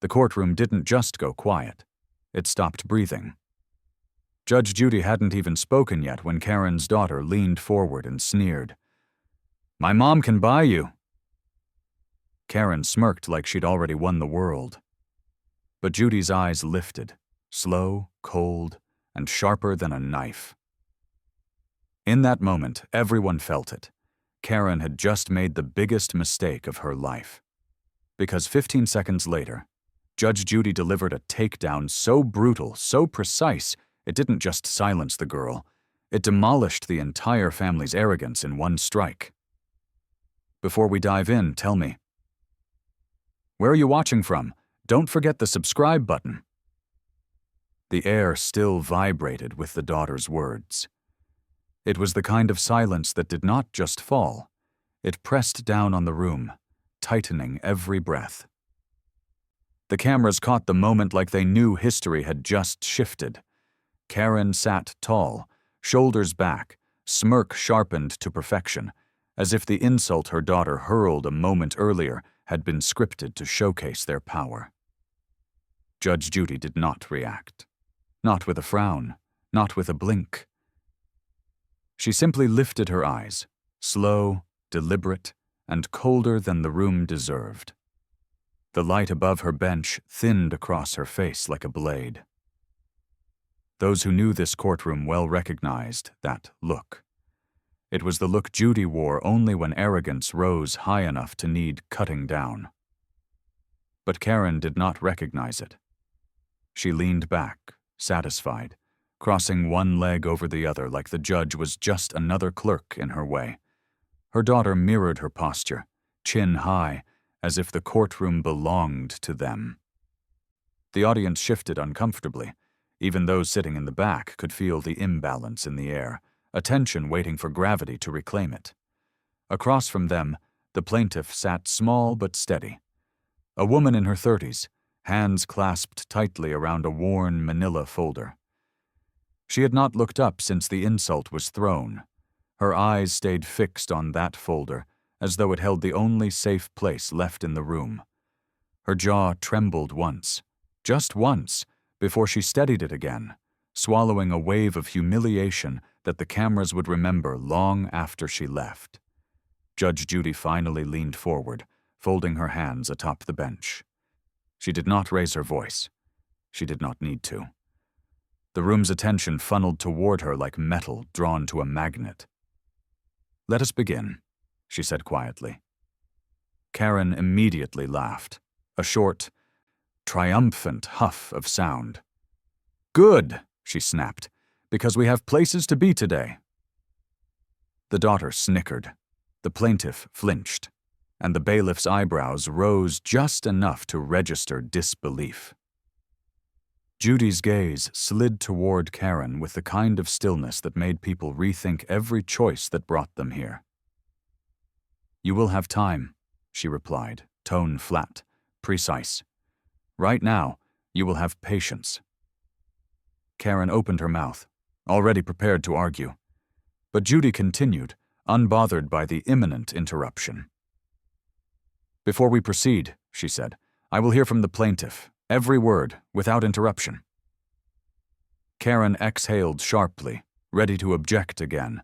The courtroom didn't just go quiet. It stopped breathing. Judge Judy hadn't even spoken yet when Karen's daughter leaned forward and sneered. "My mom can buy you." Karen smirked like she'd already won the world. But Judy's eyes lifted, slow, cold, and sharper than a knife. In that moment, everyone felt it. Karen had just made the biggest mistake of her life. Because 15 seconds later, Judge Judy delivered a takedown so brutal, so precise, it didn't just silence the girl, it demolished the entire family's arrogance in one strike. Before we dive in, tell me, where are you watching from? Don't forget the subscribe button. The air still vibrated with the daughter's words. It was the kind of silence that did not just fall. It pressed down on the room, tightening every breath. The cameras caught the moment like they knew history had just shifted. Karen sat tall, shoulders back, smirk sharpened to perfection, as if the insult her daughter hurled a moment earlier had been scripted to showcase their power. Judge Judy did not react. Not with a frown, not with a blink. She simply lifted her eyes, slow, deliberate, and colder than the room deserved. The light above her bench thinned across her face like a blade. Those who knew this courtroom well recognized that look. It was the look Judy wore only when arrogance rose high enough to need cutting down. But Karen did not recognize it. She leaned back, satisfied, crossing one leg over the other like the judge was just another clerk in her way. Her daughter mirrored her posture, chin high, as if the courtroom belonged to them. The audience shifted uncomfortably. Even those sitting in the back could feel the imbalance in the air, a tension waiting for gravity to reclaim it. Across from them, the plaintiff sat small but steady. A woman in her 30s, hands clasped tightly around a worn manila folder. She had not looked up since the insult was thrown. Her eyes stayed fixed on that folder, as though it held the only safe place left in the room. Her jaw trembled once, just once, before she steadied it again, swallowing a wave of humiliation that the cameras would remember long after she left. Judge Judy finally leaned forward, folding her hands atop the bench. She did not raise her voice. She did not need to. The room's attention funneled toward her like metal drawn to a magnet. "Let us begin," she said quietly. Karen immediately laughed, a short, triumphant huff of sound. "Good," she snapped, "because we have places to be today." The daughter snickered, the plaintiff flinched, and the bailiff's eyebrows rose just enough to register disbelief. Judy's gaze slid toward Karen with the kind of stillness that made people rethink every choice that brought them here. "You will have time," she replied, tone flat, precise. "Right now, you will have patience." Karen opened her mouth, already prepared to argue. But Judy continued, unbothered by the imminent interruption. "Before we proceed," she said, "I will hear from the plaintiff, every word, without interruption." Karen exhaled sharply, ready to object again,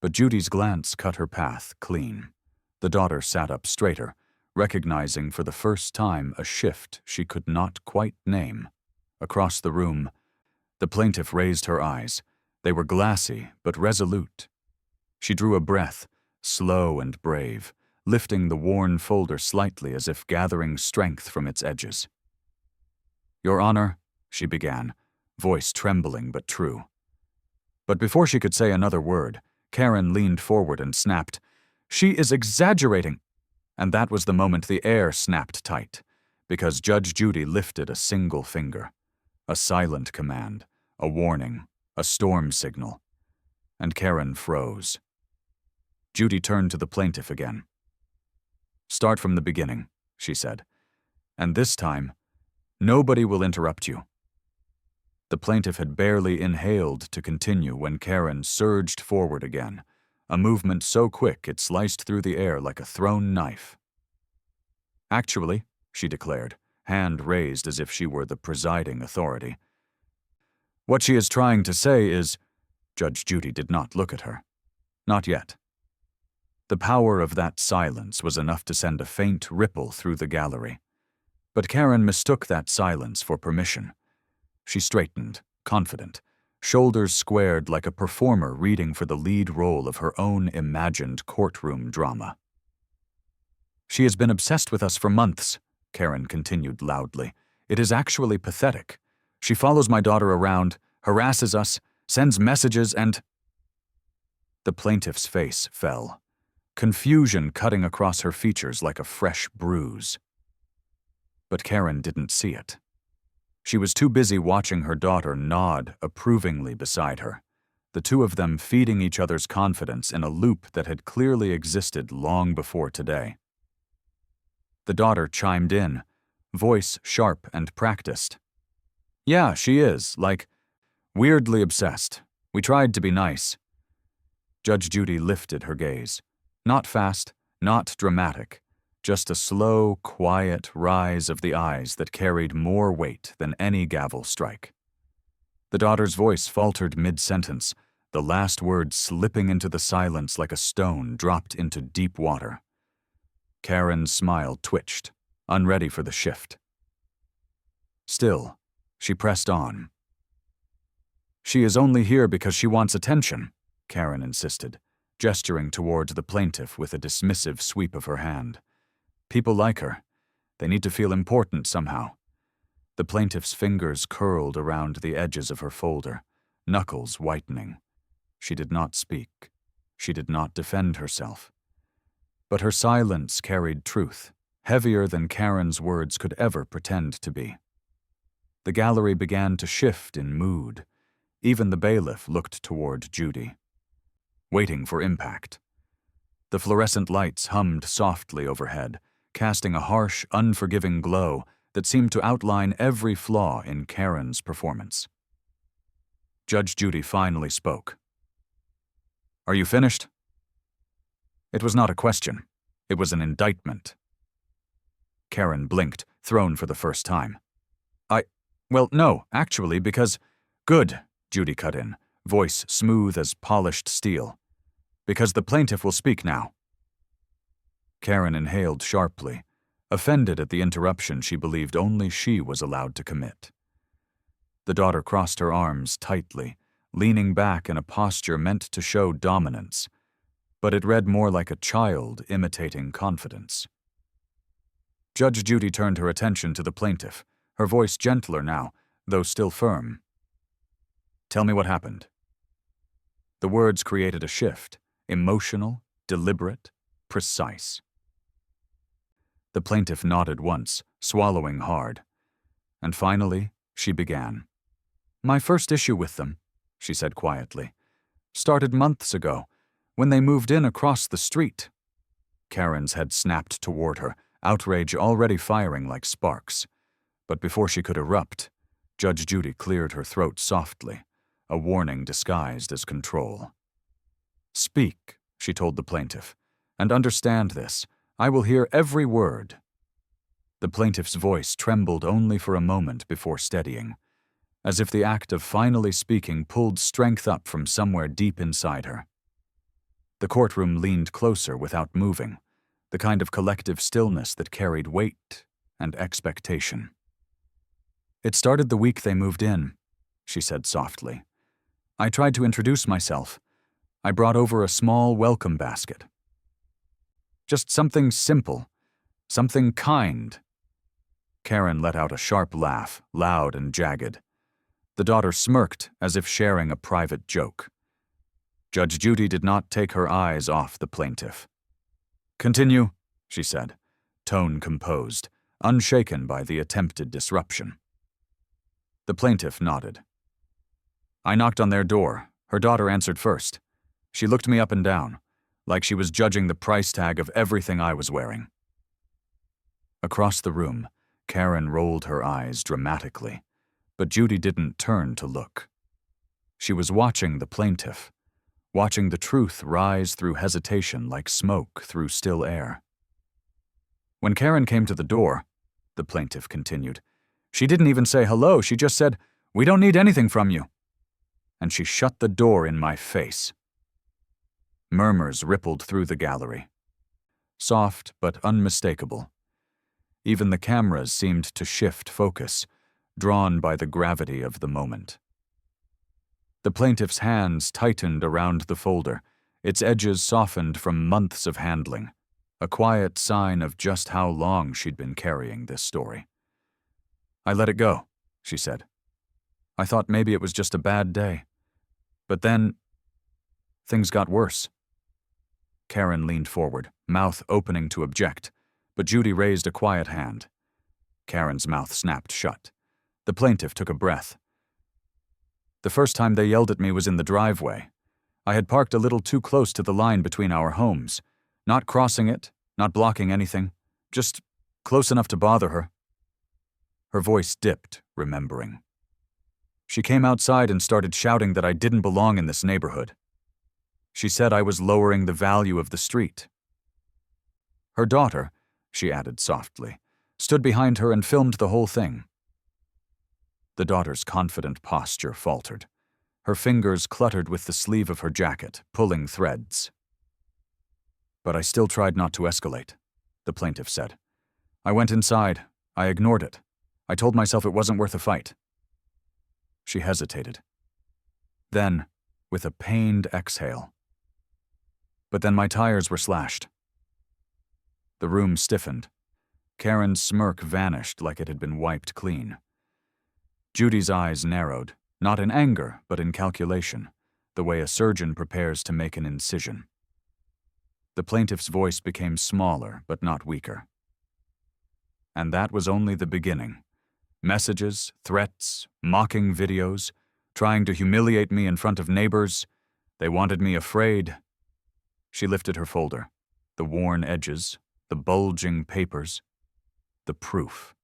but Judy's glance cut her path clean. The daughter sat up straighter, recognizing for the first time a shift she could not quite name. Across the room, the plaintiff raised her eyes. They were glassy but resolute. She drew a breath, slow and brave, lifting the worn folder slightly as if gathering strength from its edges. "Your Honor," she began, voice trembling but true. But before she could say another word, Karen leaned forward and snapped, "She is exaggerating!" And that was the moment the air snapped tight, because Judge Judy lifted a single finger. A silent command, a warning, a storm signal. And Karen froze. Judy turned to the plaintiff again. "Start from the beginning," she said. "And this time, nobody will interrupt you." The plaintiff had barely inhaled to continue when Karen surged forward again, a movement so quick it sliced through the air like a thrown knife. "Actually," she declared, hand raised as if she were the presiding authority. What she is trying to say is— Judge Judy did not look at her. Not yet. The power of that silence was enough to send a faint ripple through the gallery. But Karen mistook that silence for permission. She straightened, confident, shoulders squared like a performer reading for the lead role of her own imagined courtroom drama. She has been obsessed with us for months, Karen continued loudly. It is actually pathetic. She follows my daughter around, harasses us, sends messages, and— The plaintiff's face fell, confusion cutting across her features like a fresh bruise. But Karen didn't see it. She was too busy watching her daughter nod approvingly beside her, the two of them feeding each other's confidence in a loop that had clearly existed long before today. The daughter chimed in, voice sharp and practiced. Yeah, she is, like, weirdly obsessed. We tried to be nice. Judge Judy lifted her gaze. Not fast, not dramatic, just a slow, quiet rise of the eyes that carried more weight than any gavel strike. The daughter's voice faltered mid-sentence, the last word slipping into the silence like a stone dropped into deep water. Karen's smile twitched, unready for the shift. Still, she pressed on. She is only here because she wants attention, Karen insisted, gesturing toward the plaintiff with a dismissive sweep of her hand. People like her. They need to feel important somehow. The plaintiff's fingers curled around the edges of her folder, knuckles whitening. She did not speak. She did not defend herself. But her silence carried truth, heavier than Karen's words could ever pretend to be. The gallery began to shift in mood. Even the bailiff looked toward Judy, waiting for impact. The fluorescent lights hummed softly overhead, casting a harsh, unforgiving glow that seemed to outline every flaw in Karen's performance. Judge Judy finally spoke. Are you finished? It was not a question. It was an indictment. Karen blinked, thrown for the first time. Well, no, actually, because— Good, Judy cut in, voice smooth as polished steel. Because the plaintiff will speak now. Karen inhaled sharply, offended at the interruption she believed only she was allowed to commit. The daughter crossed her arms tightly, leaning back in a posture meant to show dominance, but it read more like a child imitating confidence. Judge Judy turned her attention to the plaintiff, her voice gentler now, though still firm. Tell me what happened. The words created a shift, emotional, deliberate, precise. The plaintiff nodded once, swallowing hard. And finally, she began. My first issue with them, she said quietly, started months ago, when they moved in across the street. Karen's head snapped toward her, outrage already firing like sparks. But before she could erupt, Judge Judy cleared her throat softly, a warning disguised as control. Speak, she told the plaintiff, and understand this. I will hear every word. The plaintiff's voice trembled only for a moment before steadying, as if the act of finally speaking pulled strength up from somewhere deep inside her. The courtroom leaned closer without moving, the kind of collective stillness that carried weight and expectation. It started the week they moved in, she said softly. I tried to introduce myself. I brought over a small welcome basket. Just something simple, something kind. Karen let out a sharp laugh, loud and jagged. The daughter smirked as if sharing a private joke. Judge Judy did not take her eyes off the plaintiff. Continue, she said, tone composed, unshaken by the attempted disruption. The plaintiff nodded. I knocked on their door. Her daughter answered first. She looked me up and down, like she was judging the price tag of everything I was wearing. Across the room, Karen rolled her eyes dramatically, but Judy didn't turn to look. She was watching the plaintiff, watching the truth rise through hesitation like smoke through still air. When Karen came to the door, the plaintiff continued. "She didn't even say hello, she just said, 'We don't need anything from you.' And she shut the door in my face." Murmurs rippled through the gallery. Soft but unmistakable. Even the cameras seemed to shift focus, drawn by the gravity of the moment. The plaintiff's hands tightened around the folder, its edges softened from months of handling, a quiet sign of just how long she'd been carrying this story. "I let it go," she said. "I thought maybe it was just a bad day. But then, things got worse." Karen leaned forward, mouth opening to object, but Judy raised a quiet hand. Karen's mouth snapped shut. The plaintiff took a breath. "The first time they yelled at me was in the driveway. I had parked a little too close to the line between our homes, not crossing it, not blocking anything, just close enough to bother her." Her voice dipped, remembering. "She came outside and started shouting that I didn't belong in this neighborhood. She said I was lowering the value of the street." Her daughter, she added softly, stood behind her and filmed the whole thing. The daughter's confident posture faltered. Her fingers cluttered with the sleeve of her jacket, pulling threads. "But I still tried not to escalate," the plaintiff said. "I went inside. I ignored it. I told myself it wasn't worth a fight." She hesitated. Then, with a pained exhale, "But then my tires were slashed." The room stiffened. Karen's smirk vanished like it had been wiped clean. Judy's eyes narrowed, not in anger, but in calculation, the way a surgeon prepares to make an incision. The plaintiff's voice became smaller, but not weaker. And that was only the beginning. Messages, threats, mocking videos, trying to humiliate me in front of neighbors. They wanted me afraid. She lifted her folder, the worn edges, the bulging papers, the proof.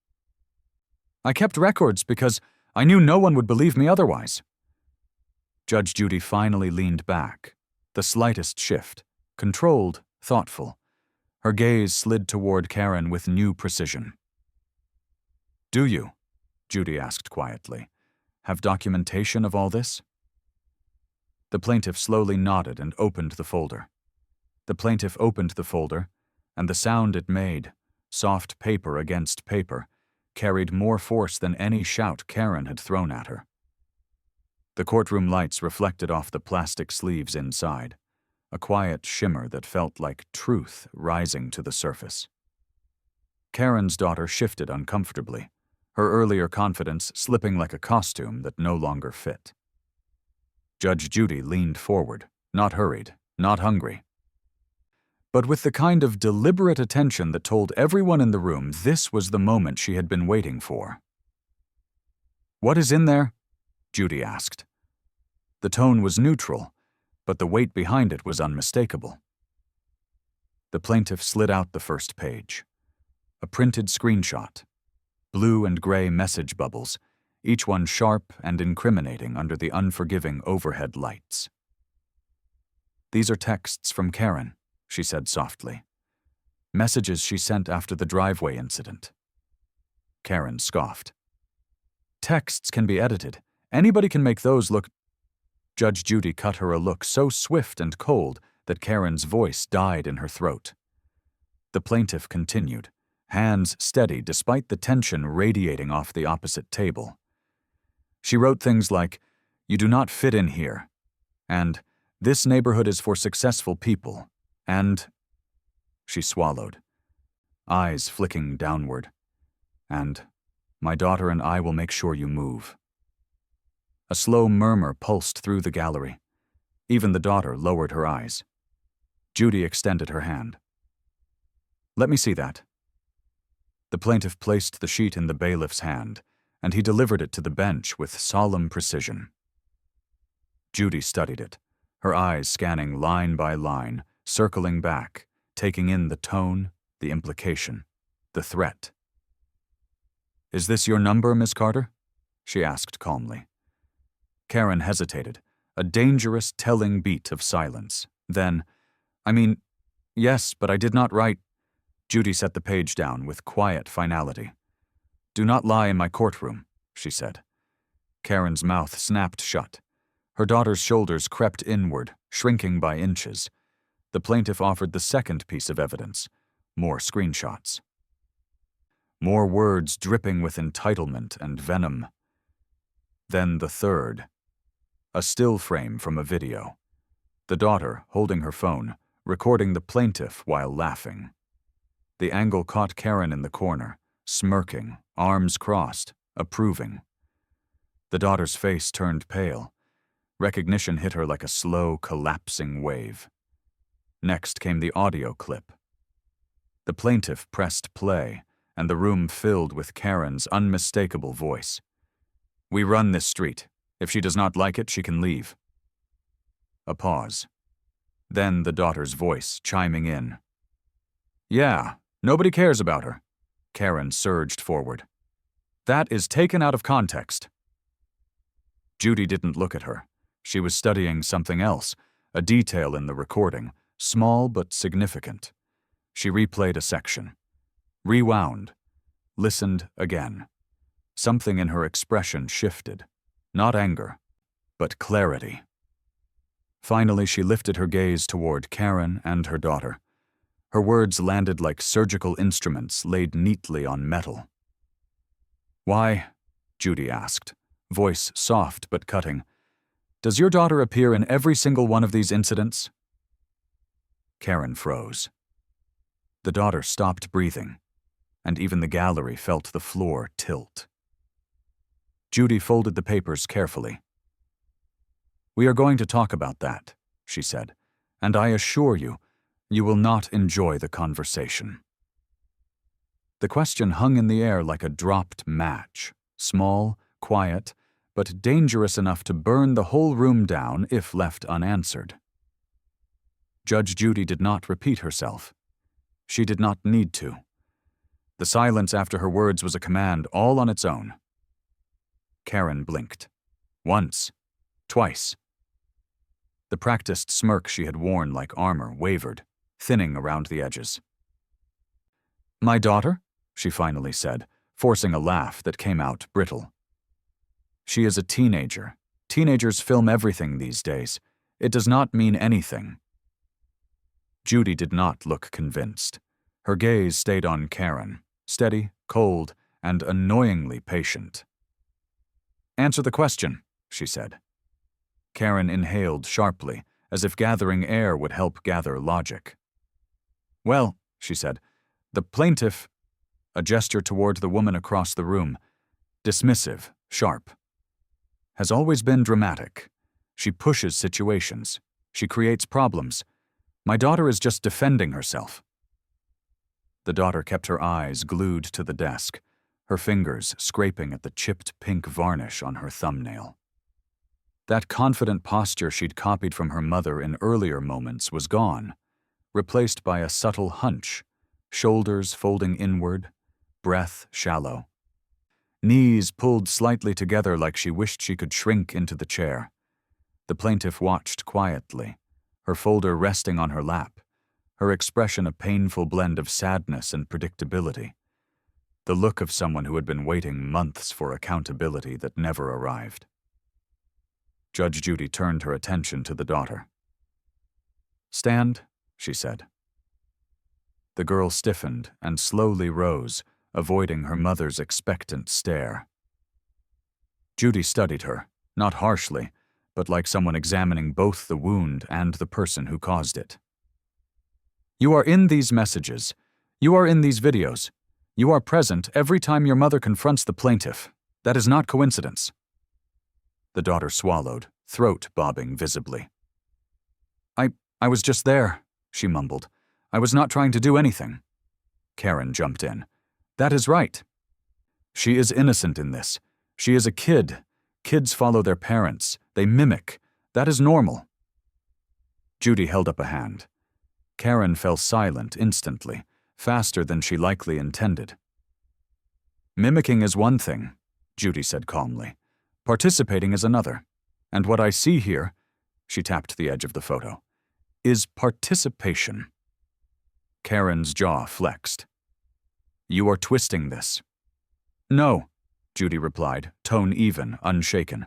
"I kept records because I knew no one would believe me otherwise." Judge Judy finally leaned back, the slightest shift, controlled, thoughtful. Her gaze slid toward Karen with new precision. "Do you?" Judy asked quietly. "Have documentation of all this?" The plaintiff slowly nodded and opened the folder. The plaintiff opened the folder, and the sound it made, soft paper against paper, carried more force than any shout Karen had thrown at her. The courtroom lights reflected off the plastic sleeves inside, a quiet shimmer that felt like truth rising to the surface. Karen's daughter shifted uncomfortably, her earlier confidence slipping like a costume that no longer fit. Judge Judy leaned forward, not hurried, not hungry, but with the kind of deliberate attention that told everyone in the room this was the moment she had been waiting for. "What is in there?" Judy asked. The tone was neutral, but the weight behind it was unmistakable. The plaintiff slid out the first page. A printed screenshot. Blue and gray message bubbles, each one sharp and incriminating under the unforgiving overhead lights. "These are texts from Karen," she said softly. "Messages she sent after the driveway incident." Karen scoffed. "Texts can be edited. Anybody can make those look—" Judge Judy cut her a look so swift and cold that Karen's voice died in her throat. The plaintiff continued, hands steady despite the tension radiating off the opposite table. She wrote things like, "You do not fit in here," and "This neighborhood is for successful people," and she swallowed, eyes flicking downward, and "My daughter and I will make sure you move." A slow murmur pulsed through the gallery. Even the daughter lowered her eyes. Judy extended her hand. "Let me see that." The plaintiff placed the sheet in the bailiff's hand, and he delivered it to the bench with solemn precision. Judy studied it, her eyes scanning line by line, circling back, taking in the tone, the implication, the threat. "Is this your number, Miss Carter?" she asked calmly. Karen hesitated, a dangerous, telling beat of silence. Then, yes, but I did not write." Judy set the page down with quiet finality. "Do not lie in my courtroom," she said. Karen's mouth snapped shut. Her daughter's shoulders crept inward, shrinking by inches. The plaintiff offered the second piece of evidence, more screenshots. More words dripping with entitlement and venom. Then the third. A still frame from a video. The daughter, holding her phone, recording the plaintiff while laughing. The angle caught Karen in the corner, smirking, arms crossed, approving. The daughter's face turned pale. Recognition hit her like a slow, collapsing wave. Next came the audio clip. The plaintiff pressed play, and the room filled with Karen's unmistakable voice. "We run this street. If she does not like it, she can leave." A pause. Then the daughter's voice chiming in. "Yeah, nobody cares about her." Karen surged forward. "That is taken out of context." Judy didn't look at her. She was studying something else, a detail in the recording, small but significant. She replayed a section. Rewound. Listened again. Something in her expression shifted. Not anger, but clarity. Finally, she lifted her gaze toward Karen and her daughter. Her words landed like surgical instruments laid neatly on metal. "Why?" Judy asked, voice soft but cutting. "Does your daughter appear in every single one of these incidents?" Karen froze. The daughter stopped breathing, and even the gallery felt the floor tilt. Judy folded the papers carefully. "We are going to talk about that," she said, "and I assure you, you will not enjoy the conversation." The question hung in the air like a dropped match, small, quiet, but dangerous enough to burn the whole room down if left unanswered. Judge Judy did not repeat herself. She did not need to. The silence after her words was a command all on its own. Karen blinked. Once. Twice. The practiced smirk she had worn like armor wavered, thinning around the edges. "My daughter?" she finally said, forcing a laugh that came out brittle. "She is a teenager. Teenagers film everything these days. It does not mean anything." Judy did not look convinced. Her gaze stayed on Karen, steady, cold, and annoyingly patient. "Answer the question," she said. Karen inhaled sharply, as if gathering air would help gather logic. "Well," she said, "the plaintiff," a gesture toward the woman across the room, dismissive, sharp, "has always been dramatic. She pushes situations. She creates problems. My daughter is just defending herself." The daughter kept her eyes glued to the desk, her fingers scraping at the chipped pink varnish on her thumbnail. That confident posture she'd copied from her mother in earlier moments was gone, replaced by a subtle hunch, shoulders folding inward, breath shallow. Knees pulled slightly together like she wished she could shrink into the chair. The plaintiff watched quietly, her folder resting on her lap, her expression a painful blend of sadness and predictability, the look of someone who had been waiting months for accountability that never arrived. Judge Judy turned her attention to the daughter. "Stand," she said. The girl stiffened and slowly rose, avoiding her mother's expectant stare. Judy studied her, not harshly, but like someone examining both the wound and the person who caused it. "You are in these messages. You are in these videos. You are present every time your mother confronts the plaintiff. That is not coincidence." The daughter swallowed, throat bobbing visibly. I was just there," she mumbled. "I was not trying to do anything." Karen jumped in. "That is right. She is innocent in this. She is a kid. Kids follow their parents. They mimic. That is normal." Judy held up a hand. Karen fell silent instantly, faster than she likely intended. "Mimicking is one thing," Judy said calmly. "Participating is another. And what I see here," she tapped the edge of the photo, "is participation." Karen's jaw flexed. "You are twisting this." No, Judy replied, tone even, unshaken.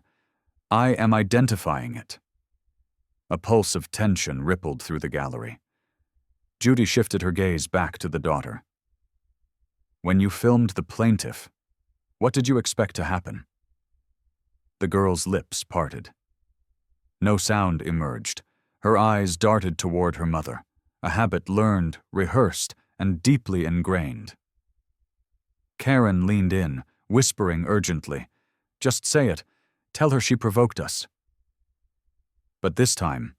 I am identifying it. A pulse of tension rippled through the gallery. Judy shifted her gaze back to the daughter. When you filmed the plaintiff, what did you expect to happen? The girl's lips parted. No sound emerged. Her eyes darted toward her mother, a habit learned, rehearsed, and deeply ingrained. Karen leaned in, whispering urgently, "Just say it. Tell her she provoked us." But this time,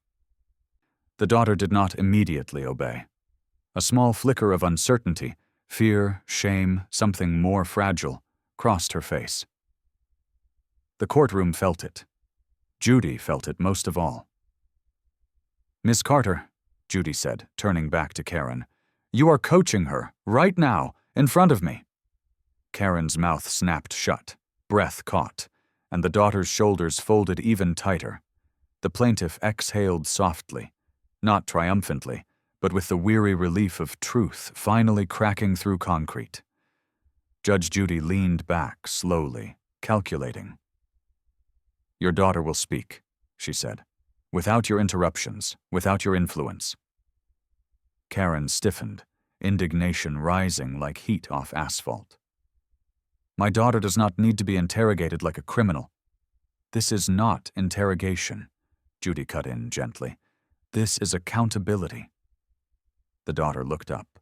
the daughter did not immediately obey. A small flicker of uncertainty, fear, shame, something more fragile, crossed her face. The courtroom felt it. Judy felt it most of all. "Miss Carter," Judy said, turning back to Karen, "you are coaching her, right now, in front of me." Karen's mouth snapped shut, breath caught, and the daughter's shoulders folded even tighter. The plaintiff exhaled softly, not triumphantly, but with the weary relief of truth finally cracking through concrete. Judge Judy leaned back slowly, calculating. "Your daughter will speak," she said, "without your interruptions, without your influence." Karen stiffened, indignation rising like heat off asphalt. "My daughter does not need to be interrogated like a criminal." "This is not interrogation," Judy cut in gently. "This is accountability." The daughter looked up.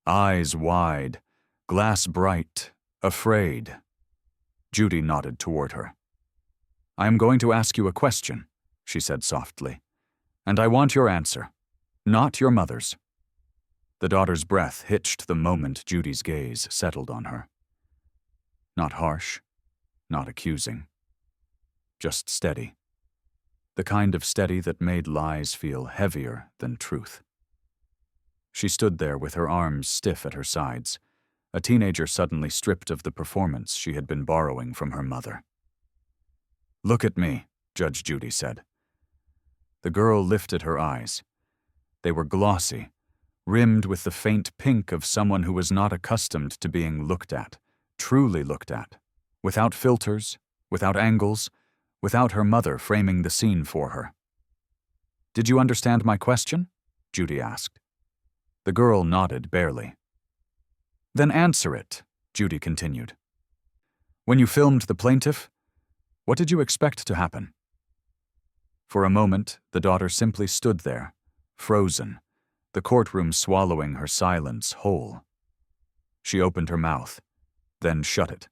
Eyes wide, glass bright, afraid. Judy nodded toward her. "I am going to ask you a question," she said softly, "and I want your answer, not your mother's." The daughter's breath hitched the moment Judy's gaze settled on her. Not harsh, not accusing, just steady. The kind of steady that made lies feel heavier than truth. She stood there with her arms stiff at her sides, a teenager suddenly stripped of the performance she had been borrowing from her mother. "Look at me," Judge Judy said. The girl lifted her eyes. They were glossy, rimmed with the faint pink of someone who was not accustomed to being looked at, truly looked at, without filters, without angles, without her mother framing the scene for her. "Did you understand my question?" Judy asked. The girl nodded barely. "Then answer it," Judy continued. "When you filmed the plaintiff, what did you expect to happen?" For a moment, the daughter simply stood there, frozen, the courtroom swallowing her silence whole. She opened her mouth, then shut it.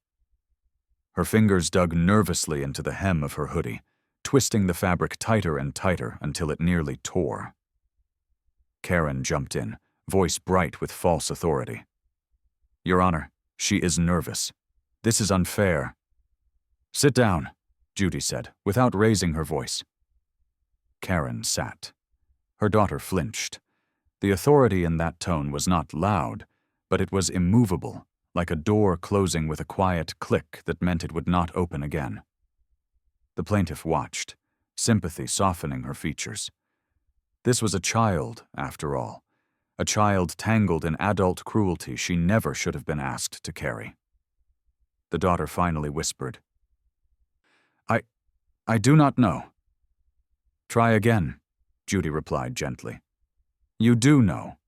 Her fingers dug nervously into the hem of her hoodie, twisting the fabric tighter and tighter until it nearly tore. Karen jumped in, voice bright with false authority. "Your Honor, she is nervous. This is unfair." "Sit down," Judy said, without raising her voice. Karen sat. Her daughter flinched. The authority in that tone was not loud, but it was immovable, like a door closing with a quiet click that meant it would not open again. The plaintiff watched, sympathy softening her features. This was a child, after all, a child tangled in adult cruelty she never should have been asked to carry. The daughter finally whispered, I do not know." "Try again," Judy replied gently. "You do know.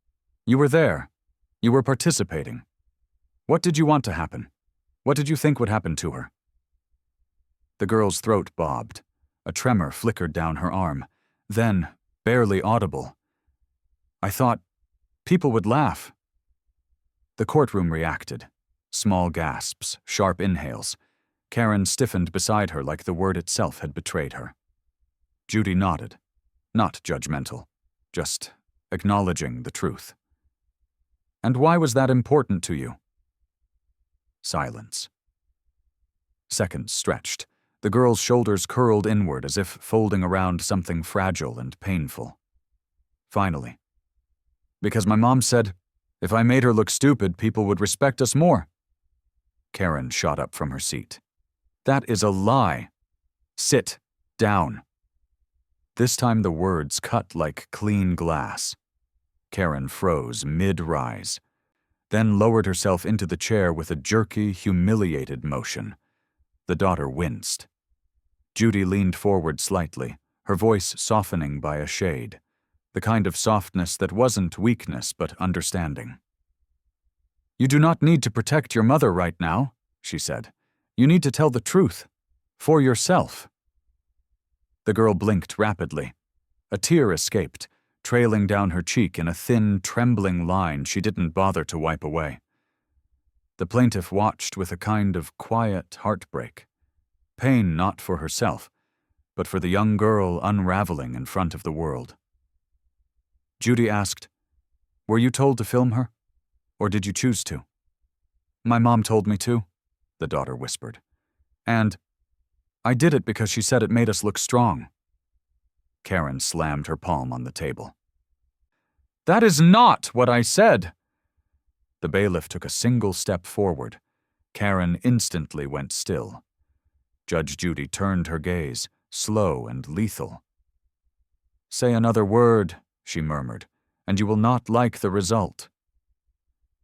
You were there. You were participating. What did you want to happen? What did you think would happen to her?" The girl's throat bobbed. A tremor flickered down her arm. Then, barely audible, "I thought people would laugh." The courtroom reacted. Small gasps, sharp inhales. Karen stiffened beside her like the word itself had betrayed her. Judy nodded, not judgmental, just acknowledging the truth. "And why was that important to you?" Silence. Seconds stretched. The girl's shoulders curled inward as if folding around something fragile and painful. Finally, "Because my mom said, if I made her look stupid, people would respect us more." Karen shot up from her seat. "That is a lie. Sit down." This time the words cut like clean glass. Karen froze mid-rise. then lowered herself into the chair with a jerky, humiliated motion. The daughter winced. Judy leaned forward slightly, her voice softening by a shade, the kind of softness that wasn't weakness but understanding. "You do not need to protect your mother right now," she said. "You need to tell the truth. For yourself." The girl blinked rapidly. A tear escaped, trailing down her cheek in a thin, trembling line she didn't bother to wipe away. The plaintiff watched with a kind of quiet heartbreak. Pain not for herself, but for the young girl unraveling in front of the world. Judy asked, "Were you told to film her? Or did you choose to?" "My mom told me to," the daughter whispered. "And I did it because she said it made us look strong." Karen slammed her palm on the table. "That is not what I said!" The bailiff took a single step forward. Karen instantly went still. Judge Judy turned her gaze, slow and lethal. "Say another word," she murmured, "and you will not like the result."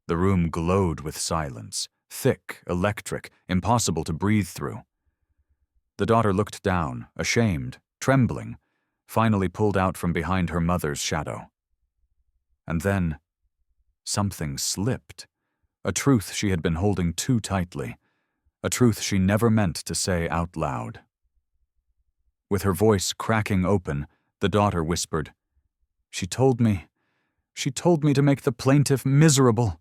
The room glowed with silence, thick, electric, impossible to breathe through. The daughter looked down, ashamed, trembling, finally pulled out from behind her mother's shadow. And then, something slipped, a truth she had been holding too tightly, a truth she never meant to say out loud. With her voice cracking open, the daughter whispered, She told me to make the plaintiff miserable."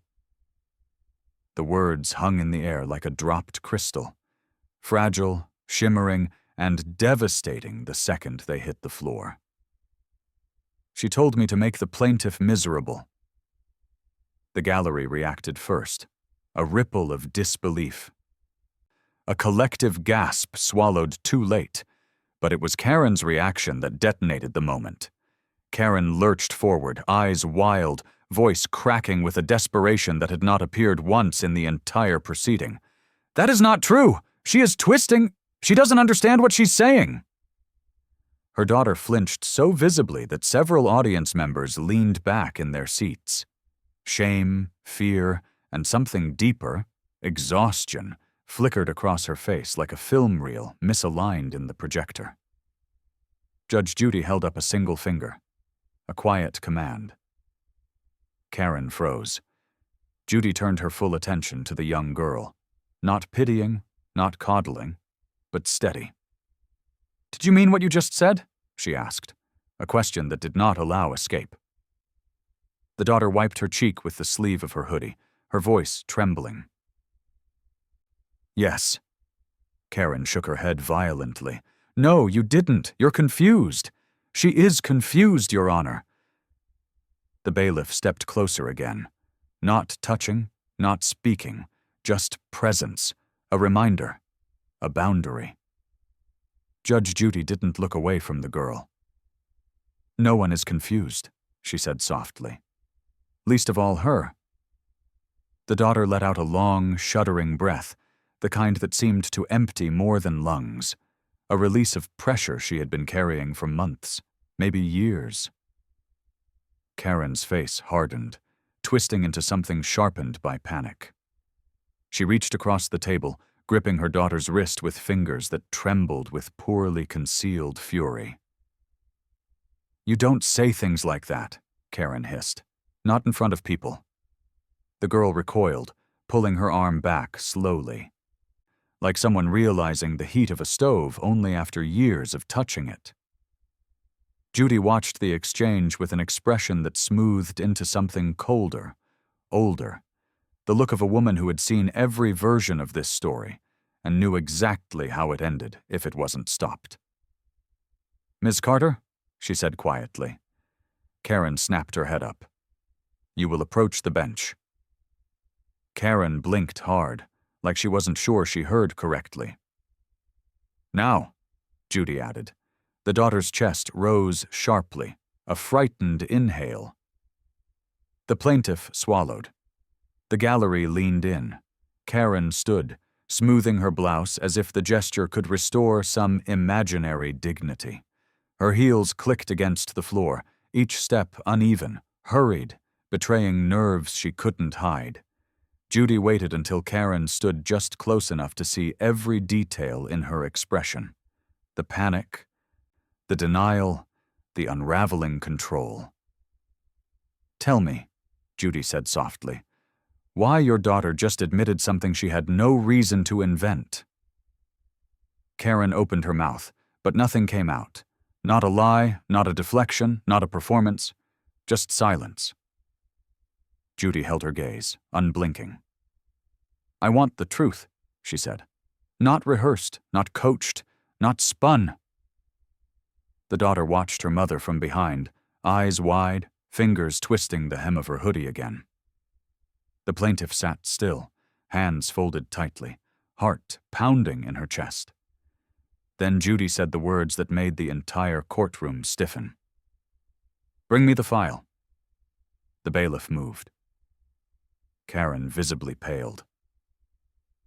The words hung in the air like a dropped crystal, fragile, shimmering, and devastating the second they hit the floor. "She told me to make the plaintiff miserable." The gallery reacted first, a ripple of disbelief. A collective gasp swallowed too late, but it was Karen's reaction that detonated the moment. Karen lurched forward, eyes wild, voice cracking with a desperation that had not appeared once in the entire proceeding. "That is not true! She is twisting! She doesn't understand what she's saying!" Her daughter flinched so visibly that several audience members leaned back in their seats. Shame, fear, and something deeper, exhaustion, flickered across her face like a film reel misaligned in the projector. Judge Judy held up a single finger, a quiet command. Karen froze. Judy turned her full attention to the young girl, not pitying, not coddling, but steady. "Did you mean what you just said?" she asked, a question that did not allow escape. The daughter wiped her cheek with the sleeve of her hoodie, her voice trembling. "Yes." Karen shook her head violently. "No, you didn't. You're confused. She is confused, Your Honor." The bailiff stepped closer again, not touching, not speaking, just presence, a reminder, a boundary. Judge Judy didn't look away from the girl. "No one is confused," she said softly. "Least of all her." The daughter let out a long, shuddering breath, the kind that seemed to empty more than lungs, a release of pressure she had been carrying for months, maybe years. Karen's face hardened, twisting into something sharpened by panic. She reached across the table, gripping her daughter's wrist with fingers that trembled with poorly concealed fury. "You don't say things like that," Karen hissed. "Not in front of people." The girl recoiled, pulling her arm back slowly, like someone realizing the heat of a stove only after years of touching it. Judy watched the exchange with an expression that smoothed into something colder, older, the look of a woman who had seen every version of this story and knew exactly how it ended if it wasn't stopped. "Ms. Carter," she said quietly. Karen snapped her head up. "You will approach the bench." Karen blinked hard, like she wasn't sure she heard correctly. "Now," Judy added. The daughter's chest rose sharply, a frightened inhale. The plaintiff swallowed. The gallery leaned in. Karen stood, smoothing her blouse as if the gesture could restore some imaginary dignity. Her heels clicked against the floor, each step uneven, hurried, betraying nerves she couldn't hide. Judy waited until Karen stood just close enough to see every detail in her expression. The panic, the denial, the unraveling control. "Tell me," Judy said softly, "why your daughter just admitted something she had no reason to invent." Karen opened her mouth, but nothing came out. Not a lie, not a deflection, not a performance, just silence. Judy held her gaze, unblinking. "I want the truth," she said. "Not rehearsed, not coached, not spun." The daughter watched her mother from behind, eyes wide, fingers twisting the hem of her hoodie again. The plaintiff sat still, hands folded tightly, heart pounding in her chest. Then Judy said the words that made the entire courtroom stiffen. "Bring me the file." The bailiff moved. Karen visibly paled.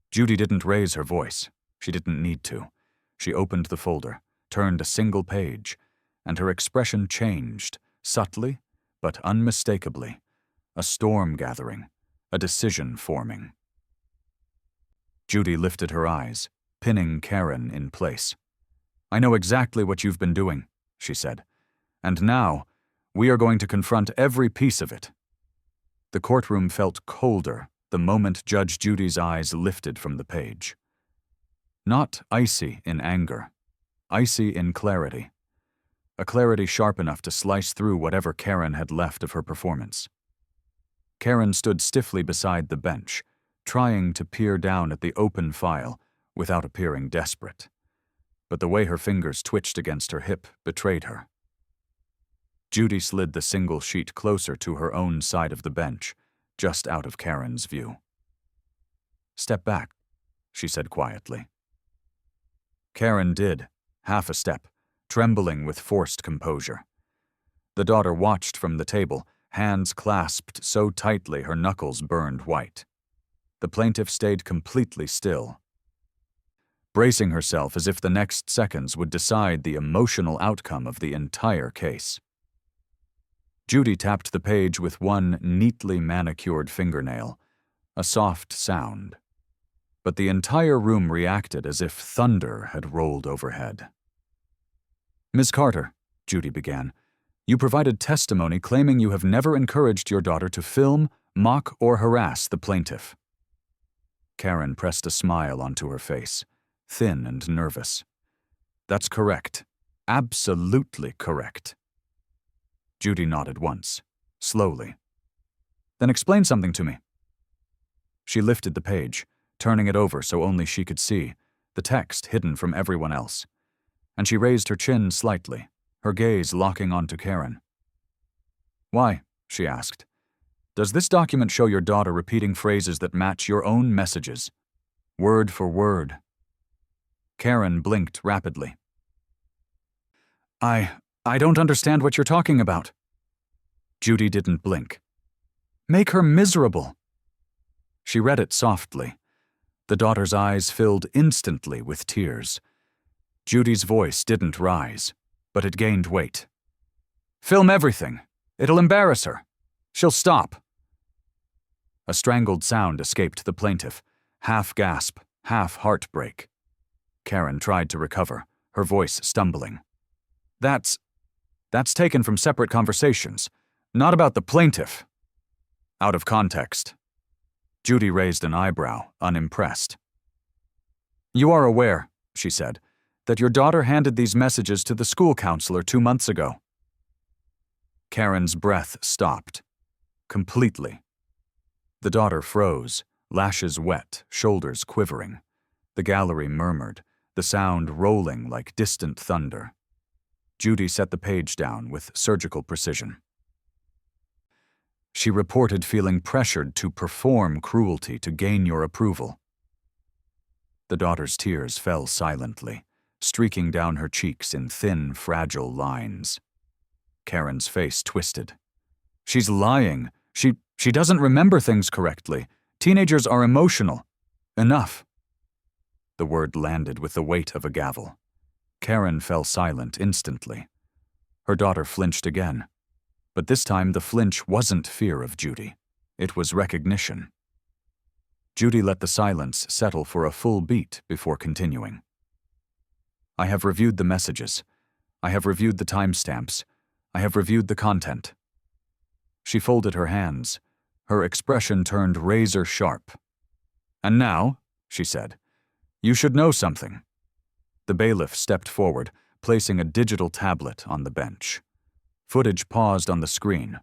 Judy didn't raise her voice. She didn't need to. She opened the folder, turned a single page, and her expression changed, subtly but unmistakably. A storm gathering, a decision forming. Judy lifted her eyes, pinning Karen in place. "I know exactly what you've been doing," she said. "And now, we are going to confront every piece of it." The courtroom felt colder the moment Judge Judy's eyes lifted from the page. Not icy in anger, icy in clarity. A clarity sharp enough to slice through whatever Karen had left of her performance. Karen stood stiffly beside the bench, trying to peer down at the open file without appearing desperate. But the way her fingers twitched against her hip betrayed her. Judy slid the single sheet closer to her own side of the bench, just out of Karen's view. "Step back," she said quietly. Karen did, half a step, trembling with forced composure. The daughter watched from the table, hands clasped so tightly her knuckles burned white. The plaintiff stayed completely still, bracing herself as if the next seconds would decide the emotional outcome of the entire case. Judy tapped the page with one neatly manicured fingernail, a soft sound. But the entire room reacted as if thunder had rolled overhead. "Ms. Carter," Judy began, "you provided testimony claiming you have never encouraged your daughter to film, mock, or harass the plaintiff." Karen pressed a smile onto her face, thin and nervous. "That's correct. Absolutely correct." Judy nodded once, slowly. "Then explain something to me." She lifted the page, turning it over so only she could see, the text hidden from everyone else. And she raised her chin slightly, her gaze locking onto Karen. "Why?" she asked. "Does this document show your daughter repeating phrases that match your own messages? Word for word." Karen blinked rapidly. I don't understand what you're talking about." Judy didn't blink. "Make her miserable." She read it softly. The daughter's eyes filled instantly with tears. Judy's voice didn't rise, but it gained weight. "Film everything. It'll embarrass her. She'll stop." A strangled sound escaped the plaintiff, half gasp, half heartbreak. Karen tried to recover, her voice stumbling. That's taken from separate conversations, not about the plaintiff." Out of context. Judy raised an eyebrow, unimpressed. "You are aware," she said, "that your daughter handed these messages to the school counselor 2 months ago." Karen's breath stopped. Completely. The daughter froze, lashes wet, shoulders quivering. The gallery murmured, the sound rolling like distant thunder. Judy set the page down with surgical precision. "She reported feeling pressured to perform cruelty to gain your approval." The daughter's tears fell silently, streaking down her cheeks in thin, fragile lines. Karen's face twisted. "She's lying. She doesn't remember things correctly. Teenagers are emotional. Enough." The word landed with the weight of a gavel. Karen fell silent instantly. Her daughter flinched again. But this time the flinch wasn't fear of Judy. It was recognition. Judy let the silence settle for a full beat before continuing. I have reviewed the messages. I have reviewed the timestamps. I have reviewed the content. She folded her hands. Her expression turned razor sharp. And now, she said, you should know something. The bailiff stepped forward, placing a digital tablet on the bench. Footage paused on the screen.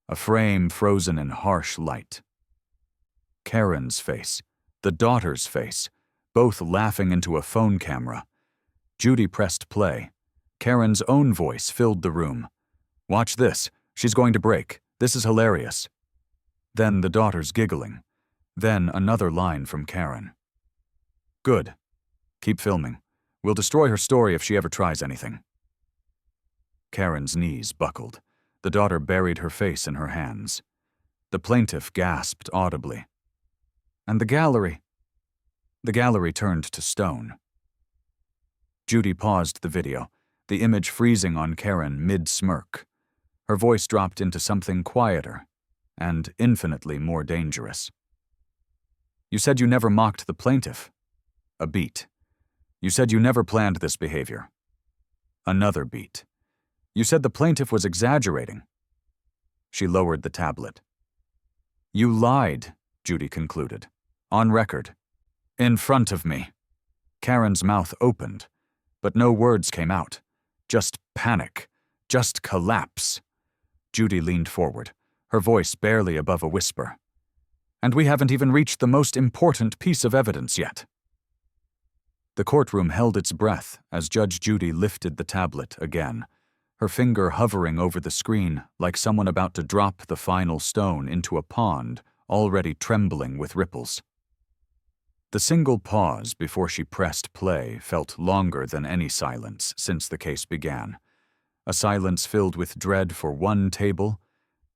A frame frozen in harsh light. Karen's face, the daughter's face, both laughing into a phone camera. Judy pressed play. Karen's own voice filled the room. Watch this. She's going to break. This is hilarious. Then the daughter's giggling. Then another line from Karen. Good. Keep filming. We'll destroy her story if she ever tries anything. Karen's knees buckled. The daughter buried her face in her hands. The plaintiff gasped audibly. And the gallery? The gallery turned to stone. Judy paused the video, the image freezing on Karen mid-smirk. Her voice dropped into something quieter and infinitely more dangerous. You said you never mocked the plaintiff. A beat. You said you never planned this behavior. Another beat. You said the plaintiff was exaggerating. She lowered the tablet. You lied, Judy concluded. On record. In front of me. Karen's mouth opened, but no words came out. Just panic. Just collapse. Judy leaned forward, her voice barely above a whisper. And we haven't even reached the most important piece of evidence yet. The courtroom held its breath as Judge Judy lifted the tablet again, her finger hovering over the screen like someone about to drop the final stone into a pond already trembling with ripples. The single pause before she pressed play felt longer than any silence since the case began, a silence filled with dread for one table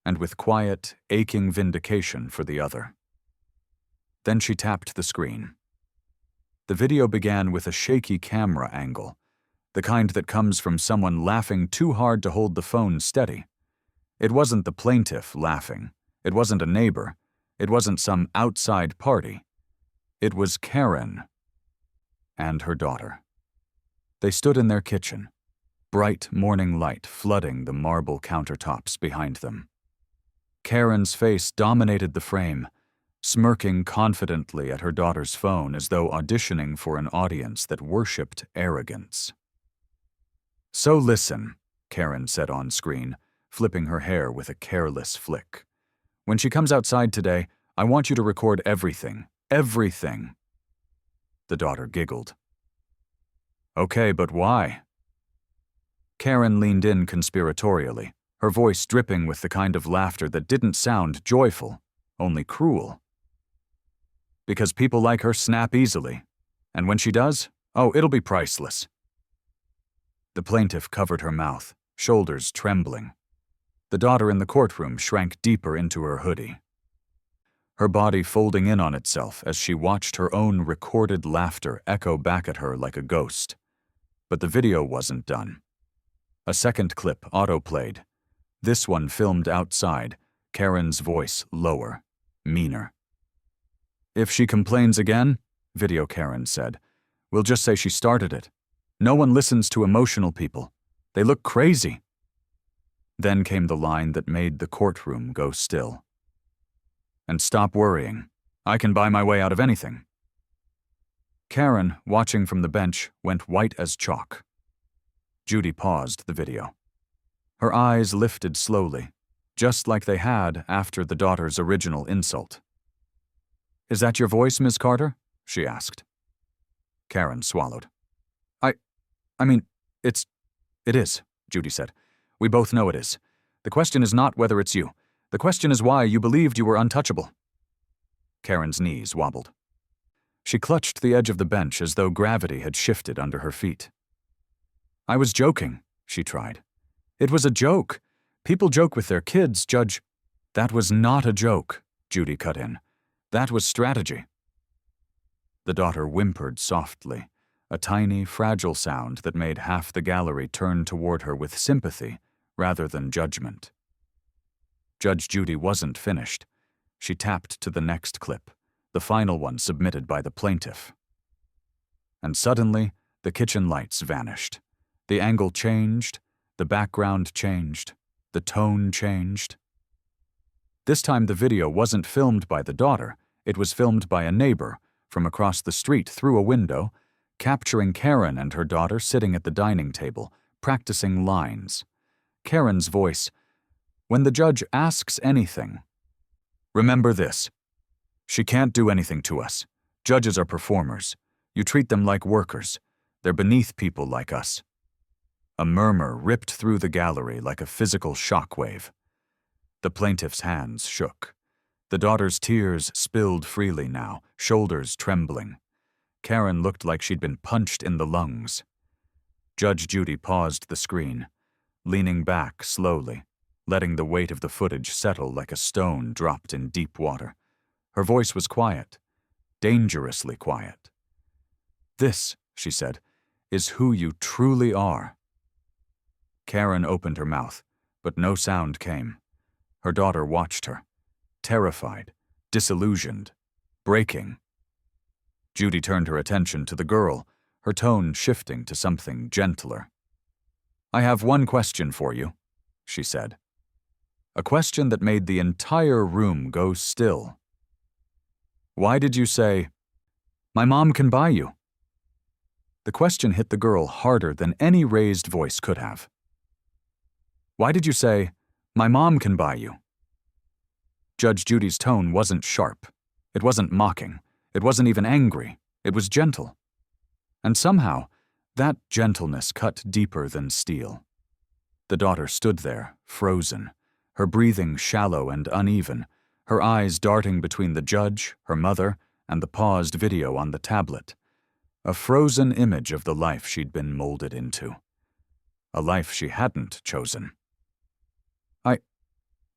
and with quiet, aching vindication for the other. Then she tapped the screen. The video began with a shaky camera angle, the kind that comes from someone laughing too hard to hold the phone steady. It wasn't the plaintiff laughing. It wasn't a neighbor. It wasn't some outside party. It was Karen and her daughter. They stood in their kitchen, bright morning light flooding the marble countertops behind them. Karen's face dominated the frame, smirking confidently at her daughter's phone as though auditioning for an audience that worshipped arrogance. So listen, Karen said on screen, flipping her hair with a careless flick. When she comes outside today, I want you to record everything. Everything. The daughter giggled. Okay, but why? Karen leaned in conspiratorially, her voice dripping with the kind of laughter that didn't sound joyful, only cruel. Because people like her snap easily, and when she does, oh, it'll be priceless. The plaintiff covered her mouth, shoulders trembling. The daughter in the courtroom shrank deeper into her hoodie, her body folding in on itself as she watched her own recorded laughter echo back at her like a ghost. But the video wasn't done. A second clip autoplayed. This one filmed outside, Karen's voice lower, meaner. If she complains again, video Karen said, we'll just say she started it. No one listens to emotional people. They look crazy. Then came the line that made the courtroom go still. And stop worrying. I can buy my way out of anything. Karen, watching from the bench, went white as chalk. Judy paused the video. Her eyes lifted slowly, just like they had after the daughter's original insult. Is that your voice, Ms. Carter? She asked. Karen swallowed. I mean, it is, Judy said. We both know it is. The question is not whether it's you. The question is why you believed you were untouchable. Karen's knees wobbled. She clutched the edge of the bench as though gravity had shifted under her feet. I was joking, she tried. It was a joke. People joke with their kids, Judge. That was not a joke, Judy cut in. That was strategy. The daughter whimpered softly, a tiny, fragile sound that made half the gallery turn toward her with sympathy rather than judgment. Judge Judy wasn't finished. She tapped to the next clip, the final one submitted by the plaintiff. And suddenly, the kitchen lights vanished. The angle changed, the background changed, the tone changed. This time the video wasn't filmed by the daughter, it was filmed by a neighbor from across the street through a window, capturing Karen and her daughter sitting at the dining table, practicing lines. Karen's voice, "When the judge asks anything, remember this. She can't do anything to us. Judges are performers. You treat them like workers. They're beneath people like us." A murmur ripped through the gallery like a physical shockwave. The plaintiff's hands shook. The daughter's tears spilled freely now, shoulders trembling. Karen looked like she'd been punched in the lungs. Judge Judy paused the screen, leaning back slowly, letting the weight of the footage settle like a stone dropped in deep water. Her voice was quiet, dangerously quiet. "This," she said, "is who you truly are." Karen opened her mouth, but no sound came. Her daughter watched her, terrified, disillusioned, breaking. Judy turned her attention to the girl, her tone shifting to something gentler. "I have one question for you," she said. A question that made the entire room go still. "Why did you say, 'My mom can buy you'?" The question hit the girl harder than any raised voice could have. "Why did you say, 'My mom can buy you'?" Judge Judy's tone wasn't sharp. It wasn't mocking. It wasn't even angry. It was gentle. And somehow, that gentleness cut deeper than steel. The daughter stood there, frozen, her breathing shallow and uneven, her eyes darting between the judge, her mother, and the paused video on the tablet. A frozen image of the life she'd been molded into. A life she hadn't chosen.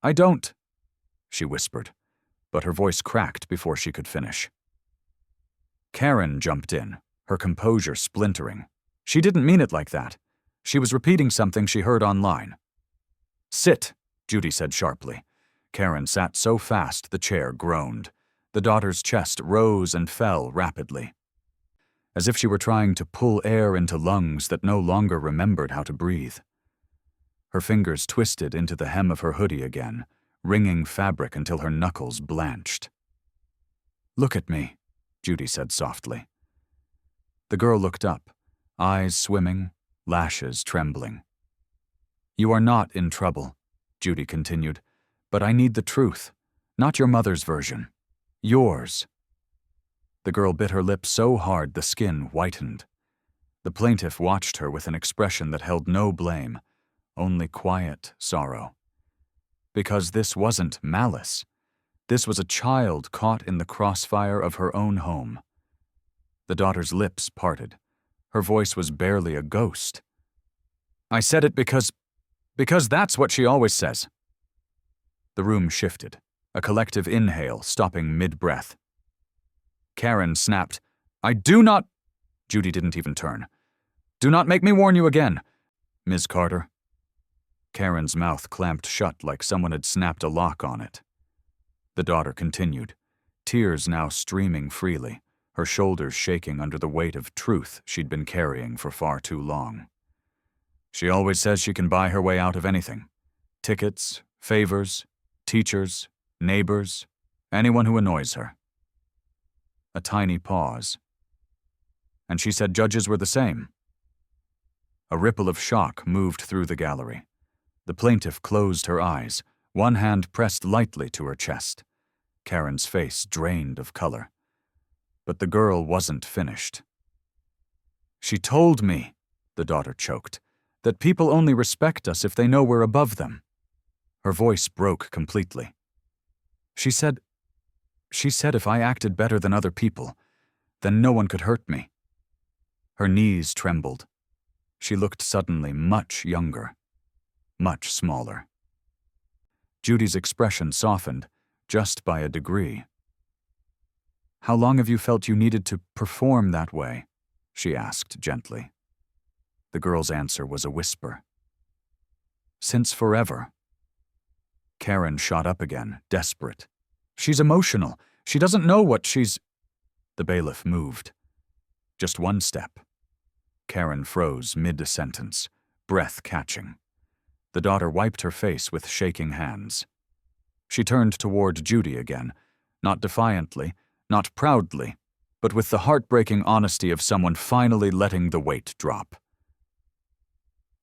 I don't," she whispered, but her voice cracked before she could finish. Karen jumped in, her composure splintering. She didn't mean it like that. She was repeating something she heard online. "Sit," Judy said sharply. Karen sat so fast the chair groaned. The daughter's chest rose and fell rapidly, as if she were trying to pull air into lungs that no longer remembered how to breathe. Her fingers twisted into the hem of her hoodie again, wringing fabric until her knuckles blanched. "Look at me," Judy said softly. The girl looked up, eyes swimming, lashes trembling. "You are not in trouble," Judy continued, "but I need the truth, not your mother's version. Yours." The girl bit her lip so hard the skin whitened. The plaintiff watched her with an expression that held no blame, only quiet sorrow. Because this wasn't malice. This was a child caught in the crossfire of her own home. The daughter's lips parted. Her voice was barely a ghost. "I said it because that's what she always says." The room shifted, a collective inhale stopping mid-breath. Karen snapped, "I do not—" Judy didn't even turn. "Do not make me warn you again, Ms. Carter." Karen's mouth clamped shut like someone had snapped a lock on it. The daughter continued, tears now streaming freely, her shoulders shaking under the weight of truth she'd been carrying for far too long. "She always says she can buy her way out of anything. Tickets, favors, teachers, neighbors, anyone who annoys her." A tiny pause. "And she said judges were the same." A ripple of shock moved through the gallery. The plaintiff closed her eyes, one hand pressed lightly to her chest. Karen's face drained of color. But the girl wasn't finished. "She told me," the daughter choked, "that people only respect us if they know we're above them." Her voice broke completely. She said if I acted better than other people, then no one could hurt me." Her knees trembled. She looked suddenly much younger, much smaller. Judy's expression softened, just by a degree. "How long have you felt you needed to perform that way?" she asked gently. The girl's answer was a whisper. "Since forever." Karen shot up again, desperate. "She's emotional. She doesn't know what she's—" The bailiff moved. Just one step. Karen froze mid-sentence, breath catching. The daughter wiped her face with shaking hands. She turned toward Judy again, not defiantly, not proudly, but with the heartbreaking honesty of someone finally letting the weight drop.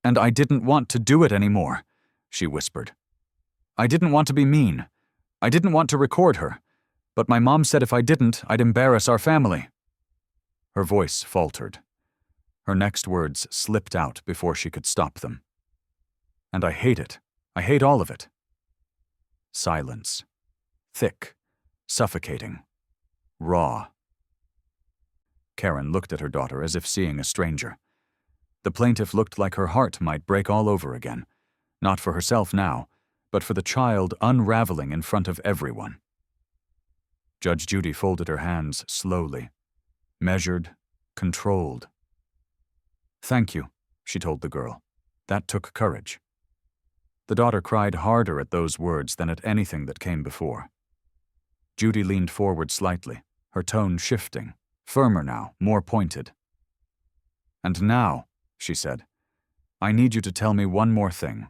"And I didn't want to do it anymore," she whispered. "I didn't want to be mean. I didn't want to record her. But my mom said if I didn't, I'd embarrass our family." Her voice faltered. Her next words slipped out before she could stop them. "And I hate it. I hate all of it." Silence. Thick. Suffocating. Raw. Karen looked at her daughter as if seeing a stranger. The plaintiff looked like her heart might break all over again, not for herself now, but for the child unraveling in front of everyone. Judge Judy folded her hands slowly, measured, controlled. "Thank you," she told the girl. "That took courage." The daughter cried harder at those words than at anything that came before. Judy leaned forward slightly, her tone shifting, firmer now, more pointed. "And now," she said, "I need you to tell me one more thing.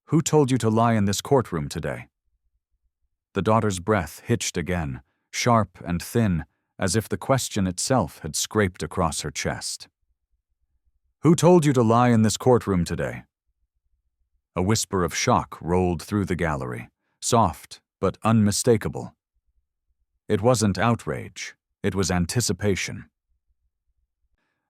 Who told you to lie in this courtroom today?" The daughter's breath hitched again, sharp and thin, as if the question itself had scraped across her chest. "Who told you to lie in this courtroom today?" A whisper of shock rolled through the gallery, soft but unmistakable. It wasn't outrage, it was anticipation.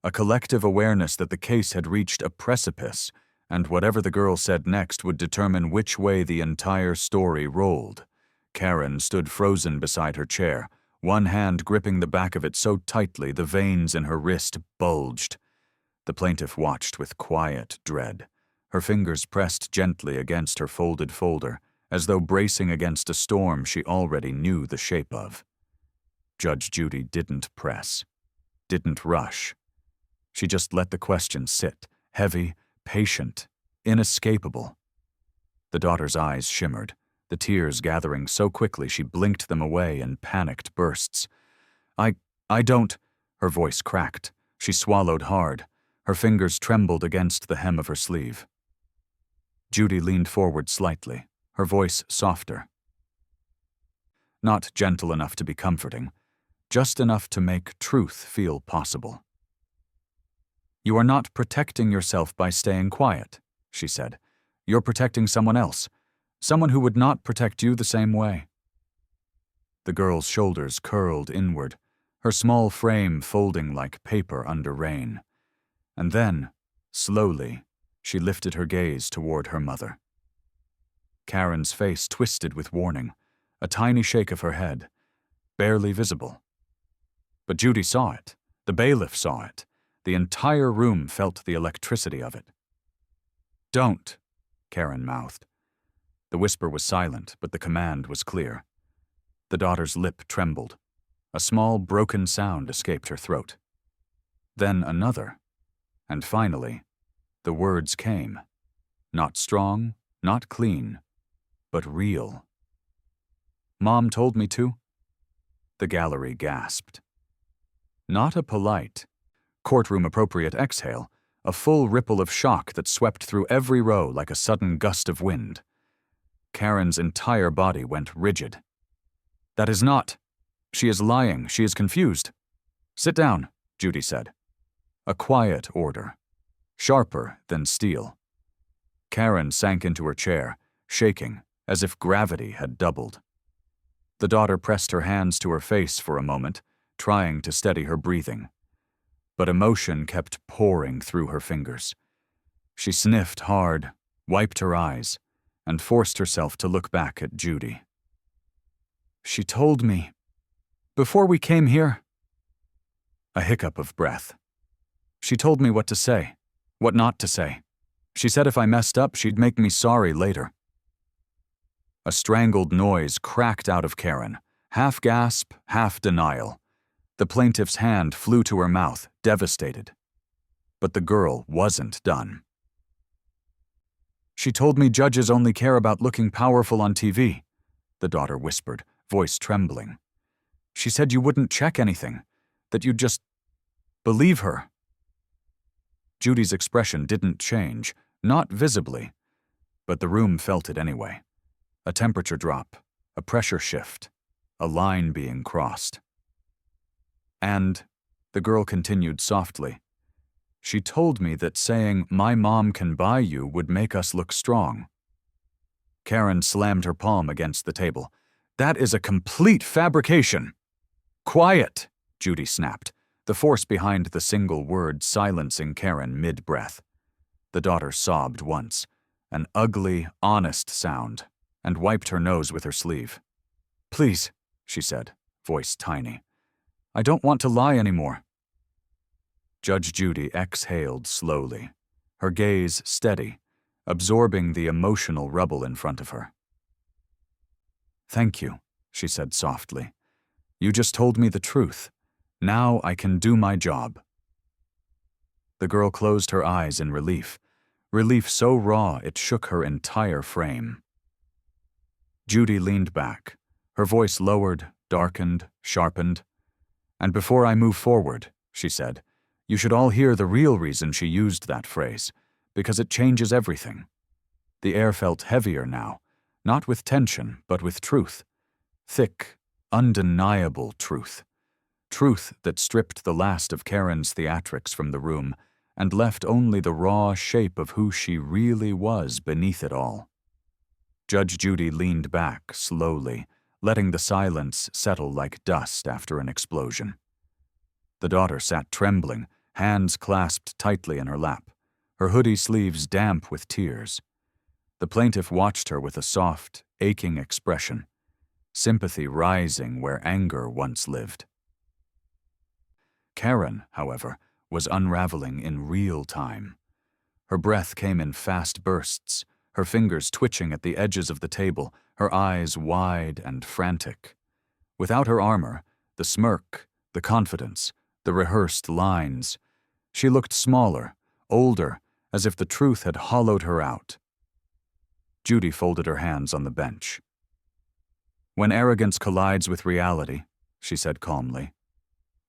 A collective awareness that the case had reached a precipice, and whatever the girl said next would determine which way the entire story rolled. Karen stood frozen beside her chair, one hand gripping the back of it so tightly the veins in her wrist bulged. The plaintiff watched with quiet dread, her fingers pressed gently against her folded folder, as though bracing against a storm she already knew the shape of. Judge Judy didn't press, didn't rush. She just let the question sit, heavy, patient, inescapable. The daughter's eyes shimmered, the tears gathering so quickly she blinked them away in panicked bursts. I don't," her voice cracked. She swallowed hard. Her fingers trembled against the hem of her sleeve. Judy leaned forward slightly, her voice softer. Not gentle enough to be comforting, just enough to make truth feel possible. "You are not protecting yourself by staying quiet," she said. "You're protecting someone else, someone who would not protect you the same way." The girl's shoulders curled inward, her small frame folding like paper under rain. And then, slowly, she lifted her gaze toward her mother. Karen's face twisted with warning, a tiny shake of her head, barely visible. But Judy saw it, the bailiff saw it, the entire room felt the electricity of it. "Don't," Karen mouthed. The whisper was silent, but the command was clear. The daughter's lip trembled. A small, broken sound escaped her throat. Then another. And finally, the words came. Not strong, not clean, but real. "Mom told me to." The gallery gasped. Not a polite, courtroom-appropriate exhale, a full ripple of shock that swept through every row like a sudden gust of wind. Karen's entire body went rigid. "That is not. She is lying. She is confused." "Sit down," Judy said. A quiet order, sharper than steel. Karen sank into her chair, shaking, as if gravity had doubled. The daughter pressed her hands to her face for a moment, trying to steady her breathing. But emotion kept pouring through her fingers. She sniffed hard, wiped her eyes, and forced herself to look back at Judy. "She told me. Before we came here." A hiccup of breath. "She told me what to say, what not to say. She said if I messed up, she'd make me sorry later." A strangled noise cracked out of Karen, half gasp, half denial. The plaintiff's hand flew to her mouth, devastated. But the girl wasn't done. "She told me judges only care about looking powerful on TV," the daughter whispered, voice trembling. She said you wouldn't check anything, that you'd just believe her." Judy's expression didn't change, not visibly, but the room felt it anyway. A temperature drop, a pressure shift, a line being crossed. "And," the girl continued softly, "she told me that saying, 'my mom can buy you,' would make us look strong." Karen slammed her palm against the table. "That is a complete fabrication." "Quiet," Judy snapped, the force behind the single word silencing Karen mid-breath. The daughter sobbed once, an ugly, honest sound, and wiped her nose with her sleeve. "Please," she said, voice tiny. "I don't want to lie anymore." Judge Judy exhaled slowly, her gaze steady, absorbing the emotional rubble in front of her. "Thank you," she said softly. "You just told me the truth. Now I can do my job." The girl closed her eyes in relief, relief so raw it shook her entire frame. Judy leaned back, her voice lowered, darkened, sharpened. "And before I move forward," she said, "you should all hear the real reason she used that phrase, because it changes everything." The air felt heavier now, not with tension, but with truth. Thick, undeniable truth. Truth that stripped the last of Karen's theatrics from the room and left only the raw shape of who she really was beneath it all. Judge Judy leaned back slowly, letting the silence settle like dust after an explosion. The daughter sat trembling, hands clasped tightly in her lap, her hoodie sleeves damp with tears. The plaintiff watched her with a soft, aching expression, sympathy rising where anger once lived. Karen, however, was unraveling in real time. Her breath came in fast bursts, her fingers twitching at the edges of the table, her eyes wide and frantic. Without her armor, the smirk, the confidence, the rehearsed lines, she looked smaller, older, as if the truth had hollowed her out. Judy folded her hands on the bench. "When arrogance collides with reality," she said calmly,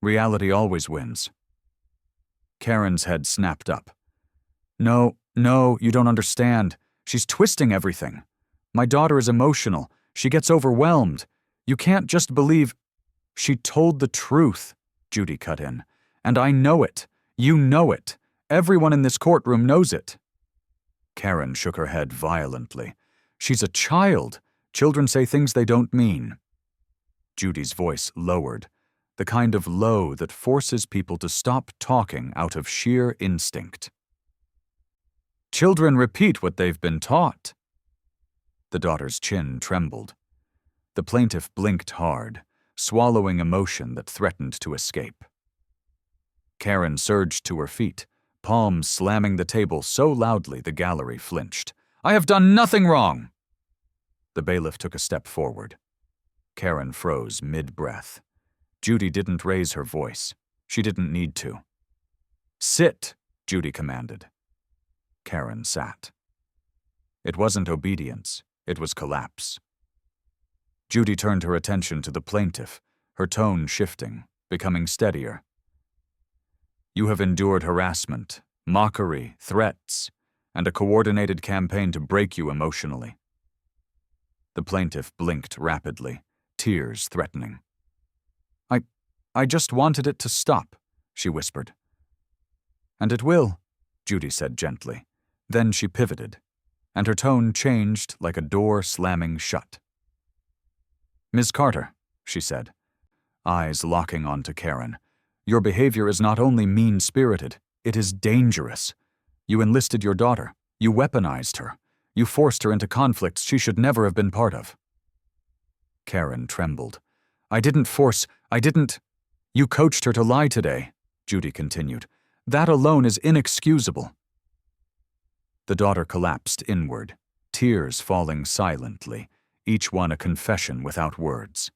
"reality always wins." Karen's head snapped up. No, you don't understand. She's twisting everything. My daughter is emotional. She gets overwhelmed. You can't just believe—" "She told the truth," Judy cut in. "And I know it. You know it. Everyone in this courtroom knows it." Karen shook her head violently. "She's a child. Children say things they don't mean." Judy's voice lowered, the kind of low that forces people to stop talking out of sheer instinct. "Children repeat what they've been taught." The daughter's chin trembled. The plaintiff blinked hard, swallowing emotion that threatened to escape. Karen surged to her feet, palms slamming the table so loudly the gallery flinched. "I have done nothing wrong!" The bailiff took a step forward. Karen froze mid-breath. Judy didn't raise her voice. She didn't need to. "Sit," Judy commanded. Karen sat. It wasn't obedience, it was collapse. Judy turned her attention to the plaintiff, her tone shifting, becoming steadier. "You have endured harassment, mockery, threats, and a coordinated campaign to break you emotionally." The plaintiff blinked rapidly, tears threatening. I just wanted it to stop," she whispered. "And it will," Judy said gently. Then she pivoted, and her tone changed like a door slamming shut. "Ms. Carter," she said, eyes locking onto Karen, "your behavior is not only mean-spirited, it is dangerous. You enlisted your daughter. You weaponized her. You forced her into conflicts she should never have been part of." Karen trembled. I didn't. You coached her to lie today," Judy continued. "That alone is inexcusable." The daughter collapsed inward, tears falling silently, each one a confession without words.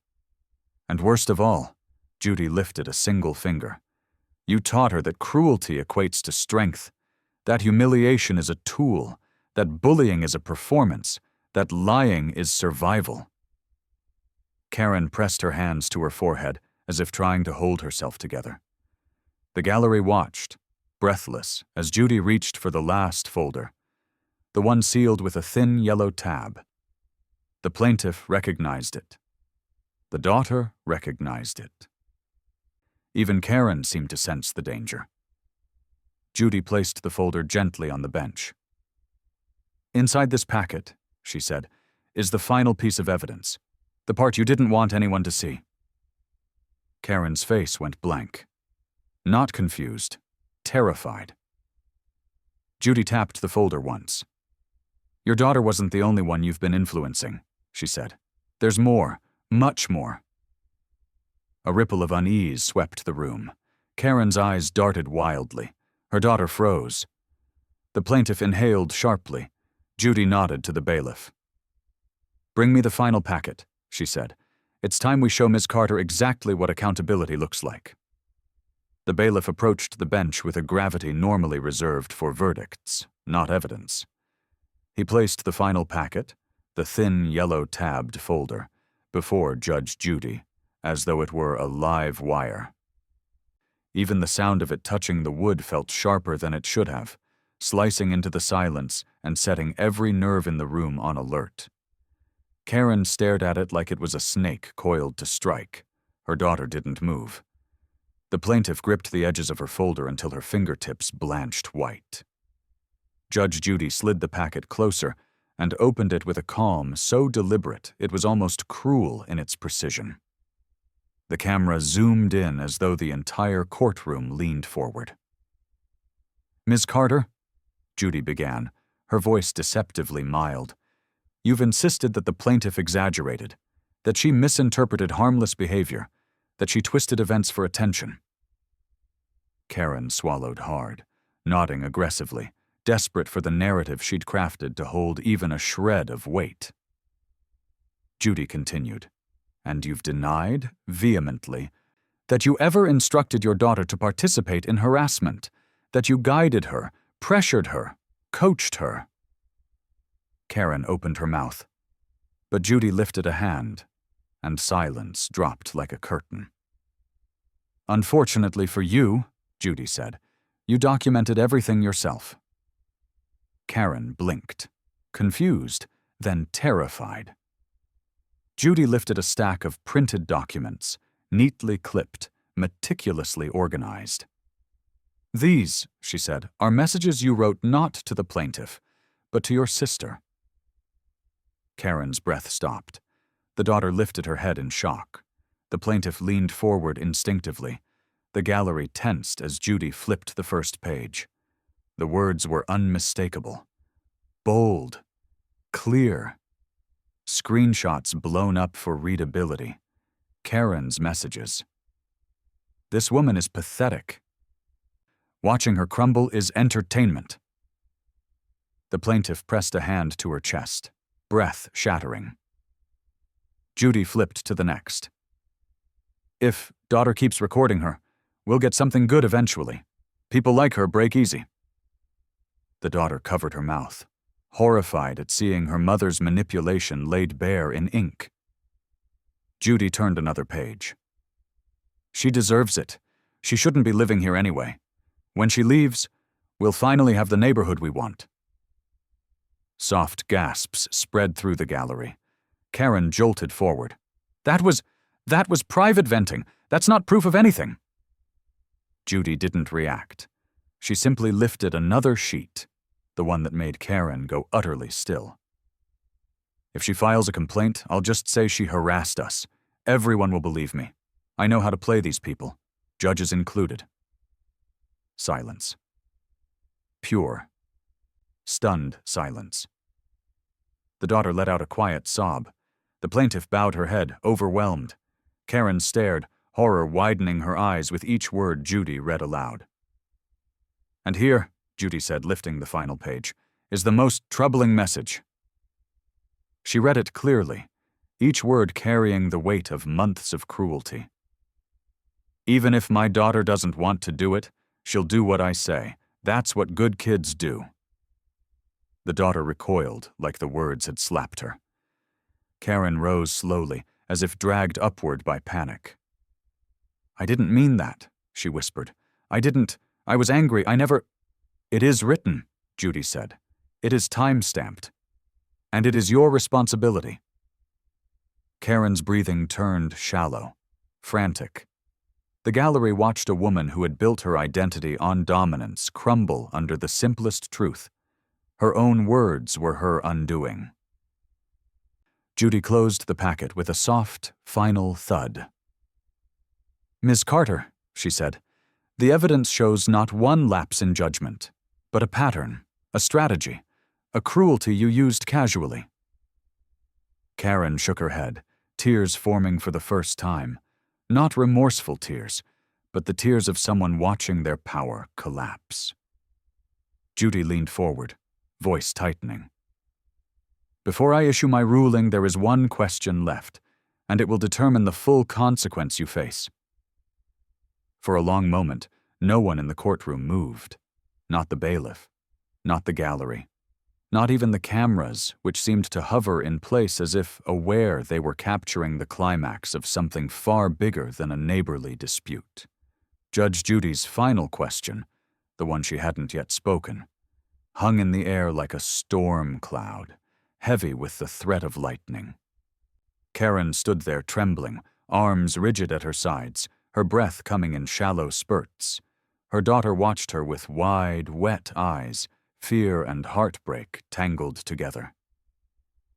"And worst of all," Judy lifted a single finger, "you taught her that cruelty equates to strength, that humiliation is a tool, that bullying is a performance, that lying is survival." Karen pressed her hands to her forehead as if trying to hold herself together. The gallery watched, breathless, as Judy reached for the last folder, the one sealed with a thin yellow tab. The plaintiff recognized it. The daughter recognized it. Even Karen seemed to sense the danger. Judy placed the folder gently on the bench. "Inside this packet," she said, "is the final piece of evidence, the part you didn't want anyone to see." Karen's face went blank. Not confused, terrified. Judy tapped the folder once. "Your daughter wasn't the only one you've been influencing," she said. "There's more, much more." A ripple of unease swept the room. Karen's eyes darted wildly. Her daughter froze. The plaintiff inhaled sharply. Judy nodded to the bailiff. "Bring me the final packet," she said. "It's time we show Ms. Carter exactly what accountability looks like." The bailiff approached the bench with a gravity normally reserved for verdicts, not evidence. He placed the final packet, the thin yellow tabbed folder, before Judge Judy, as though it were a live wire. Even the sound of it touching the wood felt sharper than it should have, slicing into the silence and setting every nerve in the room on alert. Karen stared at it like it was a snake coiled to strike. Her daughter didn't move. The plaintiff gripped the edges of her folder until her fingertips blanched white. Judge Judy slid the packet closer and opened it with a calm so deliberate it was almost cruel in its precision. The camera zoomed in as though the entire courtroom leaned forward. "Ms. Carter," Judy began, her voice deceptively mild, "you've insisted that the plaintiff exaggerated, that she misinterpreted harmless behavior, that she twisted events for attention." Karen swallowed hard, nodding aggressively, desperate for the narrative she'd crafted to hold even a shred of weight. Judy continued, "And you've denied, vehemently, that you ever instructed your daughter to participate in harassment, that you guided her, pressured her, coached her." Karen opened her mouth, but Judy lifted a hand, and silence dropped like a curtain. "Unfortunately for you," Judy said, "you documented everything yourself." Karen blinked, confused, then terrified. Judy lifted a stack of printed documents, neatly clipped, meticulously organized. "These," she said, "are messages you wrote not to the plaintiff, but to your sister." Karen's breath stopped. The daughter lifted her head in shock. The plaintiff leaned forward instinctively. The gallery tensed as Judy flipped the first page. The words were unmistakable. Bold. Clear. Screenshots blown up for readability. Karen's messages. "This woman is pathetic. Watching her crumble is entertainment." The plaintiff pressed a hand to her chest, breath shattering. Judy flipped to the next. "If daughter keeps recording her, we'll get something good eventually. People like her break easy." The daughter covered her mouth, horrified at seeing her mother's manipulation laid bare in ink. Judy turned another page. "She deserves it. She shouldn't be living here anyway. When she leaves, we'll finally have the neighborhood we want." Soft gasps spread through the gallery. Karen jolted forward. That was private venting. That's not proof of anything." Judy didn't react. She simply lifted another sheet, the one that made Karen go utterly still. "If she files a complaint, I'll just say she harassed us. Everyone will believe me. I know how to play these people, judges included." Silence. Pure, stunned silence. The daughter let out a quiet sob. The plaintiff bowed her head, overwhelmed. Karen stared, horror widening her eyes with each word Judy read aloud. "And here," Judy said, lifting the final page, "is the most troubling message." She read it clearly, each word carrying the weight of months of cruelty. "Even if my daughter doesn't want to do it, she'll do what I say. That's what good kids do." The daughter recoiled like the words had slapped her. Karen rose slowly, as if dragged upward by panic. "I didn't mean that," she whispered. I was angry, I never—" "It is written," Judy said. "It is time-stamped. And it is your responsibility." Karen's breathing turned shallow, frantic. The gallery watched a woman who had built her identity on dominance crumble under the simplest truth. Her own words were her undoing. Judy closed the packet with a soft, final thud. "Ms. Carter," she said, "the evidence shows not one lapse in judgment, but a pattern, a strategy, a cruelty you used casually." Karen shook her head, tears forming for the first time. Not remorseful tears, but the tears of someone watching their power collapse. Judy leaned forward, voice tightening. "Before I issue my ruling, there is one question left, and it will determine the full consequence you face." For a long moment, no one in the courtroom moved. Not the bailiff, not the gallery, not even the cameras, which seemed to hover in place as if aware they were capturing the climax of something far bigger than a neighborly dispute. Judge Judy's final question, the one she hadn't yet spoken, hung in the air like a storm cloud, heavy with the threat of lightning. Karen stood there trembling, arms rigid at her sides, her breath coming in shallow spurts. Her daughter watched her with wide, wet eyes, fear and heartbreak tangled together.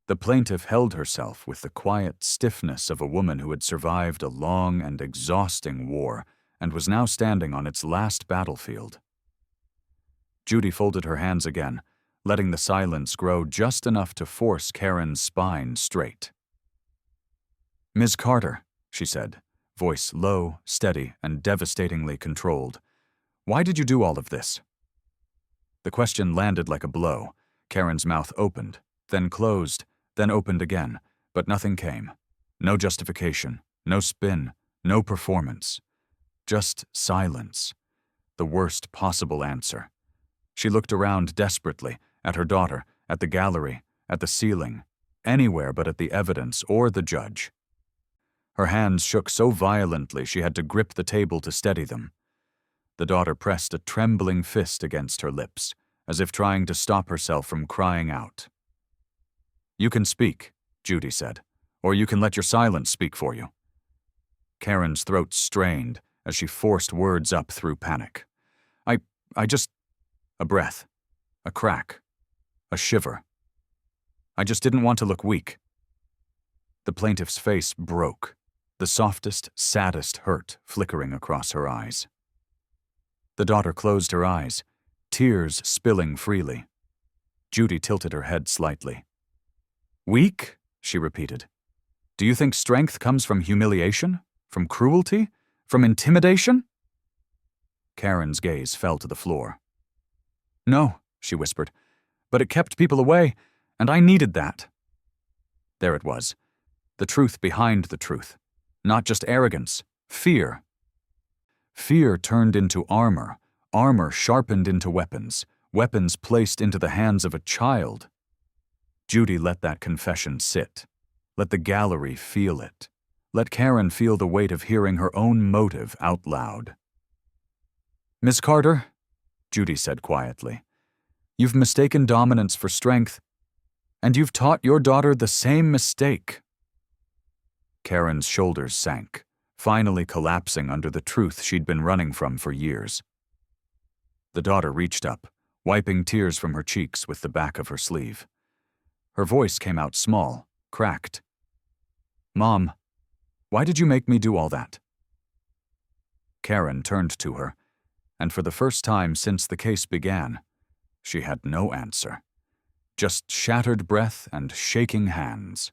The plaintiff held herself with the quiet stiffness of a woman who had survived a long and exhausting war and was now standing on its last battlefield. Judy folded her hands again, letting the silence grow just enough to force Karen's spine straight. "Ms. Carter," she said, voice low, steady, and devastatingly controlled, "why did you do all of this?" The question landed like a blow. Karen's mouth opened, then closed, then opened again, but nothing came. No justification, no spin, no performance. Just silence. The worst possible answer. She looked around desperately, at her daughter, at the gallery, at the ceiling, anywhere but at the evidence or the judge. Her hands shook so violently she had to grip the table to steady them. The daughter pressed a trembling fist against her lips, as if trying to stop herself from crying out. "You can speak," Judy said, "or you can let your silence speak for you." Karen's throat strained as she forced words up through panic. I just... A breath. A crack. A shiver. "I just didn't want to look weak." The plaintiff's face broke, the softest, saddest hurt flickering across her eyes. The daughter closed her eyes, tears spilling freely. Judy tilted her head slightly. "Weak?" she repeated. "Do you think strength comes from humiliation? From cruelty? From intimidation?" Karen's gaze fell to the floor. "No," she whispered, "but it kept people away, and I needed that." There it was, the truth behind the truth. Not just arrogance, fear. Fear turned into armor, armor sharpened into weapons, weapons placed into the hands of a child. Judy let that confession sit. Let the gallery feel it. Let Karen feel the weight of hearing her own motive out loud. "Miss Carter," Judy said quietly, "you've mistaken dominance for strength, and you've taught your daughter the same mistake." Karen's shoulders sank, finally collapsing under the truth she'd been running from for years. The daughter reached up, wiping tears from her cheeks with the back of her sleeve. Her voice came out small, cracked. "Mom, why did you make me do all that?" Karen turned to her, and for the first time since the case began, she had no answer. Just shattered breath and shaking hands.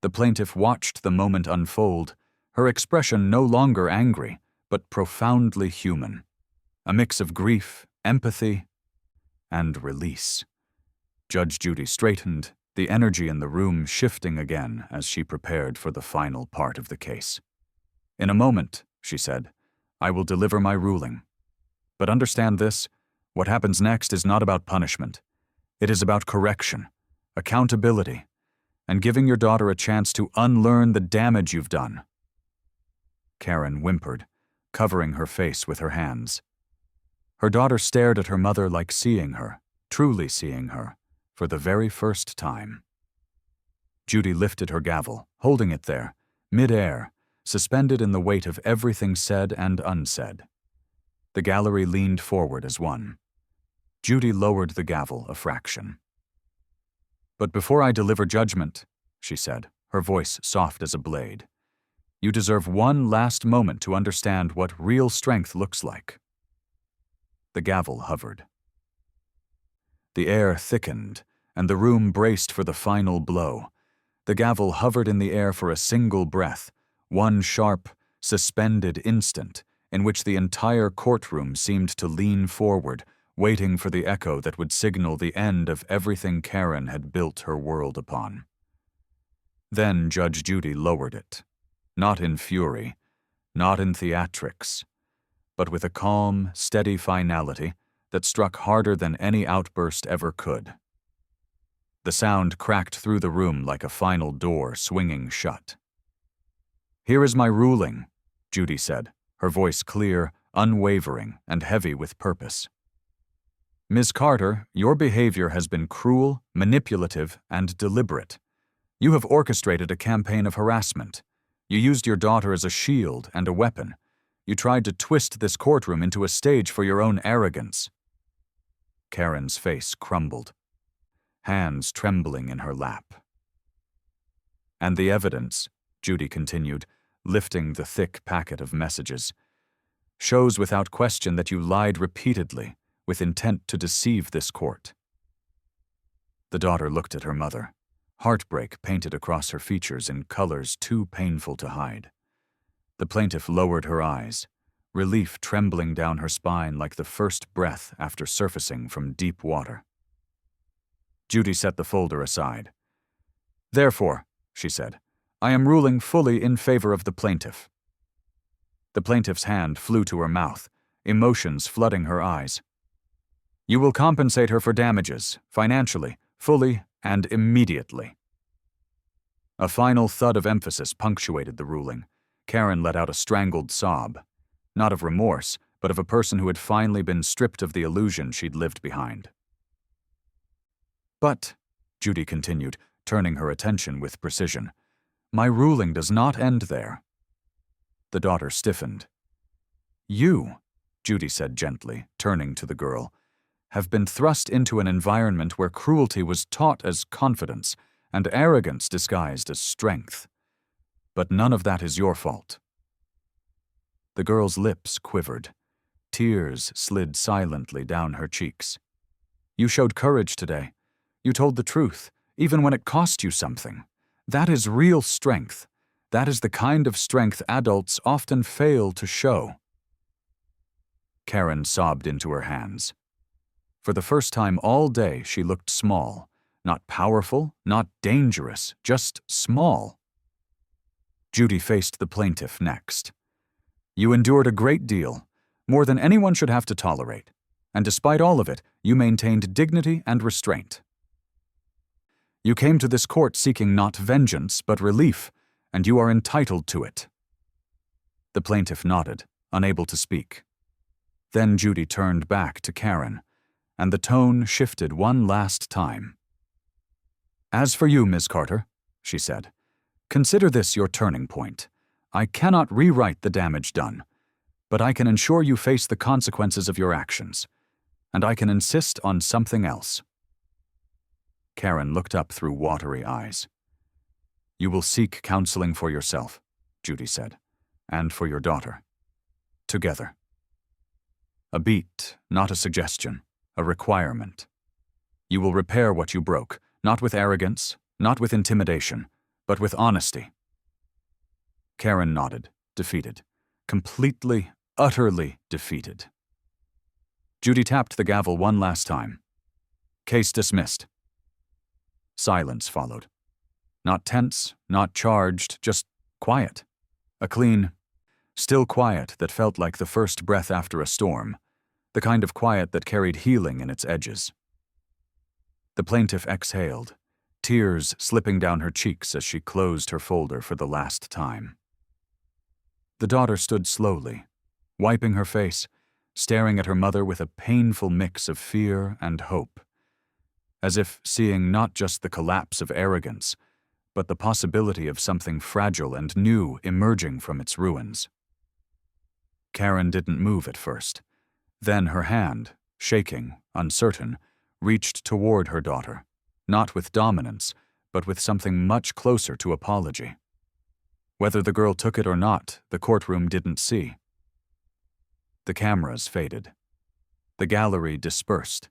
The plaintiff watched the moment unfold, her expression no longer angry, but profoundly human. A mix of grief, empathy, and release. Judge Judy straightened, the energy in the room shifting again as she prepared for the final part of the case. "In a moment," she said, "I will deliver my ruling. But understand this, what happens next is not about punishment. It is about correction, accountability, and giving your daughter a chance to unlearn the damage you've done." Karen whimpered, covering her face with her hands. Her daughter stared at her mother like seeing her, truly seeing her, for the very first time. Judy lifted her gavel, holding it there, mid-air, suspended in the weight of everything said and unsaid. The gallery leaned forward as one. Judy lowered the gavel a fraction. "But before I deliver judgment," she said, her voice soft as a blade, "you deserve one last moment to understand what real strength looks like." The gavel hovered. The air thickened, and the room braced for the final blow. The gavel hovered in the air for a single breath, one sharp, suspended instant in which the entire courtroom seemed to lean forward, waiting for the echo that would signal the end of everything Karen had built her world upon. Then Judge Judy lowered it, not in fury, not in theatrics, but with a calm, steady finality that struck harder than any outburst ever could. The sound cracked through the room like a final door swinging shut. "Here is my ruling," Judy said, her voice clear, unwavering, and heavy with purpose. "Ms. Carter, your behavior has been cruel, manipulative, and deliberate. You have orchestrated a campaign of harassment. You used your daughter as a shield and a weapon. You tried to twist this courtroom into a stage for your own arrogance." Karen's face crumbled, hands trembling in her lap. "And the evidence," Judy continued, lifting the thick packet of messages, "shows without question that you lied repeatedly with intent to deceive this court." The daughter looked at her mother, heartbreak painted across her features in colors too painful to hide. The plaintiff lowered her eyes, relief trembling down her spine like the first breath after surfacing from deep water. Judy set the folder aside. "Therefore," she said, "I am ruling fully in favor of the plaintiff." The plaintiff's hand flew to her mouth, emotions flooding her eyes. "You will compensate her for damages, financially, fully, and immediately." A final thud of emphasis punctuated the ruling. Karen let out a strangled sob, not of remorse, but of a person who had finally been stripped of the illusion she'd lived behind. "But," Judy continued, turning her attention with precision, "my ruling does not end there." The daughter stiffened. "You," Judy said gently, turning to the girl, "have been thrust into an environment where cruelty was taught as confidence and arrogance disguised as strength. But none of that is your fault." The girl's lips quivered. Tears slid silently down her cheeks. "You showed courage today. You told the truth, even when it cost you something. That is real strength. That is the kind of strength adults often fail to show." Karen sobbed into her hands. For the first time all day, she looked small. Not powerful, not dangerous, just small. Judy faced the plaintiff next. "You endured a great deal, more than anyone should have to tolerate, and despite all of it, you maintained dignity and restraint. You came to this court seeking not vengeance, but relief, and you are entitled to it." The plaintiff nodded, unable to speak. Then Judy turned back to Karen, and the tone shifted one last time. "As for you, Ms. Carter," she said, "consider this your turning point. I cannot rewrite the damage done, but I can ensure you face the consequences of your actions, and I can insist on something else." Karen looked up through watery eyes. "You will seek counseling for yourself," Judy said, "and for your daughter. Together." A beat, not a suggestion, a requirement. You will repair what you broke, not with arrogance, not with intimidation, but with honesty. Karen nodded, defeated. Completely, utterly defeated. Judy tapped the gavel one last time. "Case dismissed." Silence followed. Not tense, not charged, just quiet. A clean, still quiet that felt like the first breath after a storm, the kind of quiet that carried healing in its edges. The plaintiff exhaled, tears slipping down her cheeks as she closed her folder for the last time. The daughter stood slowly, wiping her face, staring at her mother with a painful mix of fear and hope, as if seeing not just the collapse of arrogance, but the possibility of something fragile and new emerging from its ruins. Karen didn't move at first. Then her hand, shaking, uncertain, reached toward her daughter, not with dominance, but with something much closer to apology. Whether the girl took it or not, the courtroom didn't see. The cameras faded. The gallery dispersed,